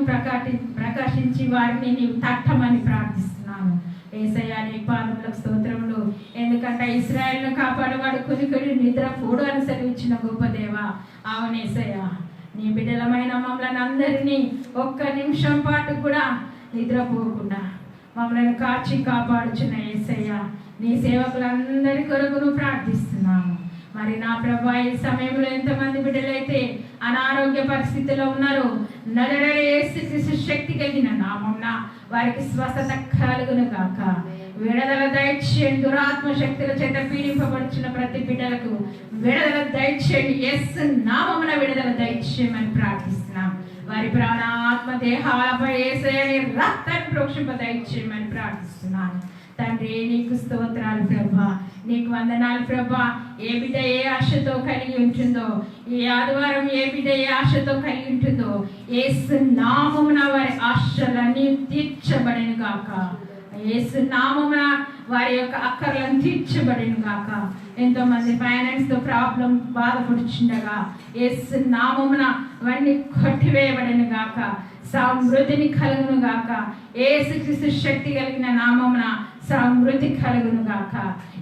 ప్రకాశించి వారిని నీవు తట్టమని ప్రార్థిస్తున్నాను యేసయ్య. నీ పాదములకు స్తోత్రములు. ఎందుకంటే ఇశ్రాయేలును కాపాడేవాడు కొనుకొని నిద్రపోడు అని సెలవిచ్చిన గొప్ప దేవా. అవును యేసయ్య, నీ బిడ్డలమైన మమ్మల్ని అందరినీ ఒక్క నిమిషం పాటు కూడా నిద్రపోకుండా మమ్మల్ని కాచి కాపాడుచున్న యేసయ్య, నీ సేవకులందరి కొరకు ప్రార్థిస్తున్నాము. మరి నా ప్రభా ఈ సమయంలో ఎంతమంది బిడ్డలైతే అనారోగ్య పరిస్థితిలో ఉన్నారో యేసు శక్తి కలిగిన నామమున వారికి స్వస్థత కలుగును గాక. విడుదల దయచేయండి. దురాత్మ శక్తుల చేత పీడింపబడుచున్న ప్రతి బిడ్డలకు విడుదల దయచేయండి. యేసు నామమున విడుదల దయచేయమని ప్రార్థిస్తున్నాం. వారి ప్రాణాత్మ దేహాలపై యేసయ్య రక్తాన్ని ప్రోక్షింప దయచేయమని ప్రార్థిస్తున్నాను తండ్రి. నీకు స్తోత్రాలు ప్రభా, నీకు వందనాలు ప్రభా. ఏ బిడ్డ ఏ ఆశతో కలిగి ఉంటుందో, ఈ ఆదివారం ఏ బిడ్డ ఏ ఆశతో కలిగి ఉంటుందో యేసు నామమున వారి ఆశలన్నీ తీర్చబడిన గాక. యేసు నామమున వారి యొక్క అక్కర్లను తీర్చబడిన గాక. ఎంతో మంది ఫైనాన్స్ తో ప్రాబ్లం బాధపడుచుండగా యేసు నామమున అవన్నీ కొట్టివేయబడిన గాక. సమృద్ధిని కలుగును గాక. యేసుక్రీస్తు శక్తి కలిగిన నామమున సమృద్ధి కలుగును గాక.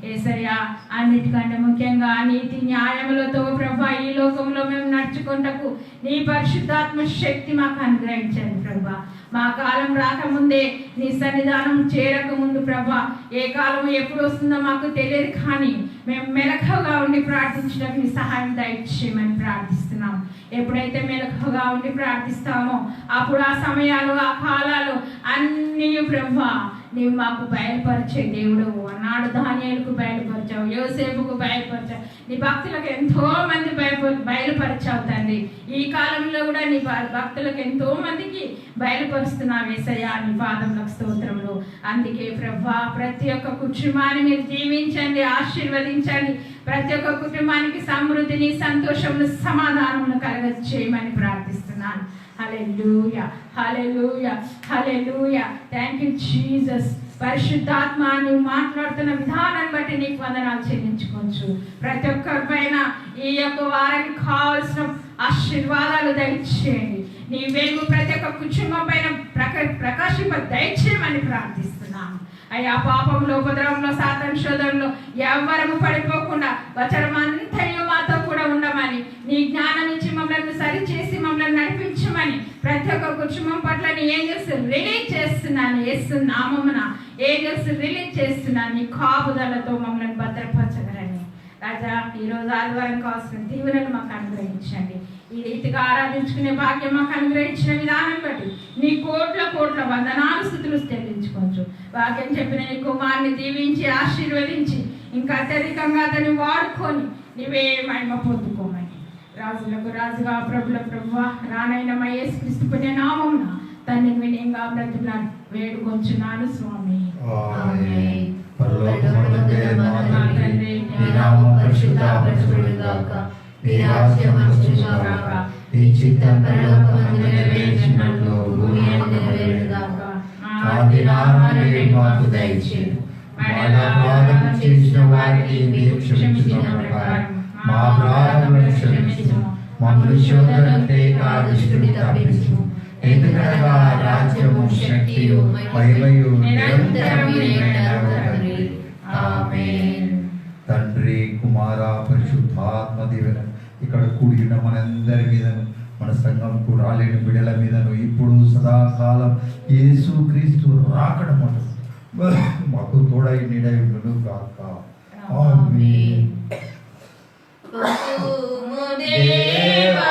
యేసయ్య, అన్నిటికంటే ముఖ్యంగా నీతి న్యాయములతో ప్రభా ఈ లోకంలో మేము నడుచుకుంటకు నీ పరిశుద్ధాత్మ శక్తి మాకు అనుగ్రహించండి ప్రభా. మా కాలం రాకముందే నీ సన్నిధానం చేరక ముందు ప్రభా ఏ కాలం ఎప్పుడు వస్తుందో మాకు తెలియదు, కానీ మేము మెలకువగా ఉండి ప్రార్థించడానికి నీ సహాయం దయచేయమని ప్రార్థిస్తున్నాం. ఎప్పుడైతే మెలకువగా ఉండి ప్రార్థిస్తామో అప్పుడు ఆ సమయాలు ఆ కాలాలు అన్నీ ప్రభా నీవు మాకు బయలుపరిచే దేవుడు. అన్నాడు దానియేలుకు బయలుపరిచావు, యోసేపుకు బయలుపరిచావు, నీ భక్తులకు ఎంతో మంది బయలుపరిచావు తండ్రి. ఈ కాలంలో కూడా నీ భక్తులకు ఎంతో మందికి బయలుపరుస్తున్నావు యేసయ్య. నీ పాదములకు స్తోత్రములు. అందుకే ప్రభా ప్రతి ఒక్క కుటుంబాన్ని మీరు దీవించండి, ఆశీర్వదించండి. ప్రతి ఒక్క కుటుంబానికి సమృద్ధిని, సంతోషమును, సమాధానమును కలగచేయమని ప్రార్థిస్తున్నాను. Hallelujah, hallelujah, hallelujah. Thank you Jesus. పరిశుద్ధాత్మ నువ్వు మాట్లాడుతున్న విధానాన్ని బట్టి నీకు వందనాలు చెల్లించుకోవచ్చు. ప్రతి ఒక్కరి పైన ఈ యొక్క వారానికి కావాల్సిన ఆశీర్వాదాలు దయచేయండి. నీ వెలుగు ప్రతి ఒక్క కుటుంబం పైన ప్రకాశింప దయచేయమని ప్రార్థిస్తున్నాను అయ్యా. పాపంలో, ఉపద్రవంలో, సాతాను శోధనలో ఎవ్వరము పడిపోకుండా వచనమంతయు మాతో కూడా ఉండమని, నీ జ్ఞానం ఇచ్చి మమ్మల్ని సరిచేసి మమ్మల్ని నడిపించమని ప్రతి ఒక్క కుటుంబం పట్ల నీ ఏంజల్స్ రిలీజ్ చేస్తున్నాను యేసు నామమున. ఏంజల్స్ రిలీజ్ చేస్తున్నాను. నీ కాపుదలతో మమ్మల్ని భద్రపరచగలని రాజా. ఈరోజు ఆదివారం కావాల్సిన దీవెనలు మాకు అనుగ్రహించండి. ఈ రీతిగా ఆరాధించుకునే భాగ్యం మాకు అనుగ్రహించిన విధానం బట్టి నీ కోట్ల కోట్ల వందనాలు స్తుతులు చెల్లించుకోవచ్చు. వాక్యం చెప్పిన నీ కుమారుని దీవించి ఆశీర్వదించి ఇంకా అత్యధికంగా అతన్ని వాడుకొని నీవే మహిమ పొందుకోమని రాజులకు రాజుగా ప్రభుల ప్రభువా రానైన మా యేసుక్రీస్తు పుణ్య నామమున తండ్రి వినయంగా బ్రతుకున్నాను వేడుకొంచున్నాను స్వామి. ఆమేన్. పరలోకమందుండే మా తండ్రి, నీ నామం పరిశుద్ధపరచబడుగాక. నీ రాజ్యం వచ్చుగాక. నీ చిత్తం పరలోకమందు నెరవేర్చినట్లు భూమి యందు నెరవేరుగాక. ఆదినాహారాన్ని మాకు దయచేయము. మా అపరాధం చేసిన వారికి మీరు క్షమించిన ప్రకారం మా అపరాధములను క్షమించుము. మమ్మల్ని శోధనకు దుష్టుని తప్పించుము. ఎందుకనగా రాజ్యము, శక్తియు, మహిమయు నిరంతరము నీవేనగు తండ్రి. ఆమేన్. తండ్రి, కుమార, పరిశుద్ధాత్మ దీవెన ఇక్కడ కూడి ఉన్న మనందరి మీదను, మన సంఘంకు రాలేని బిడ్డల మీదను ఇప్పుడు సదాకాలం యేసుక్రీస్తు రాకడ మాకు తోడై నీడై ఉండును గాక. ఆమేన్. ఓ దేవా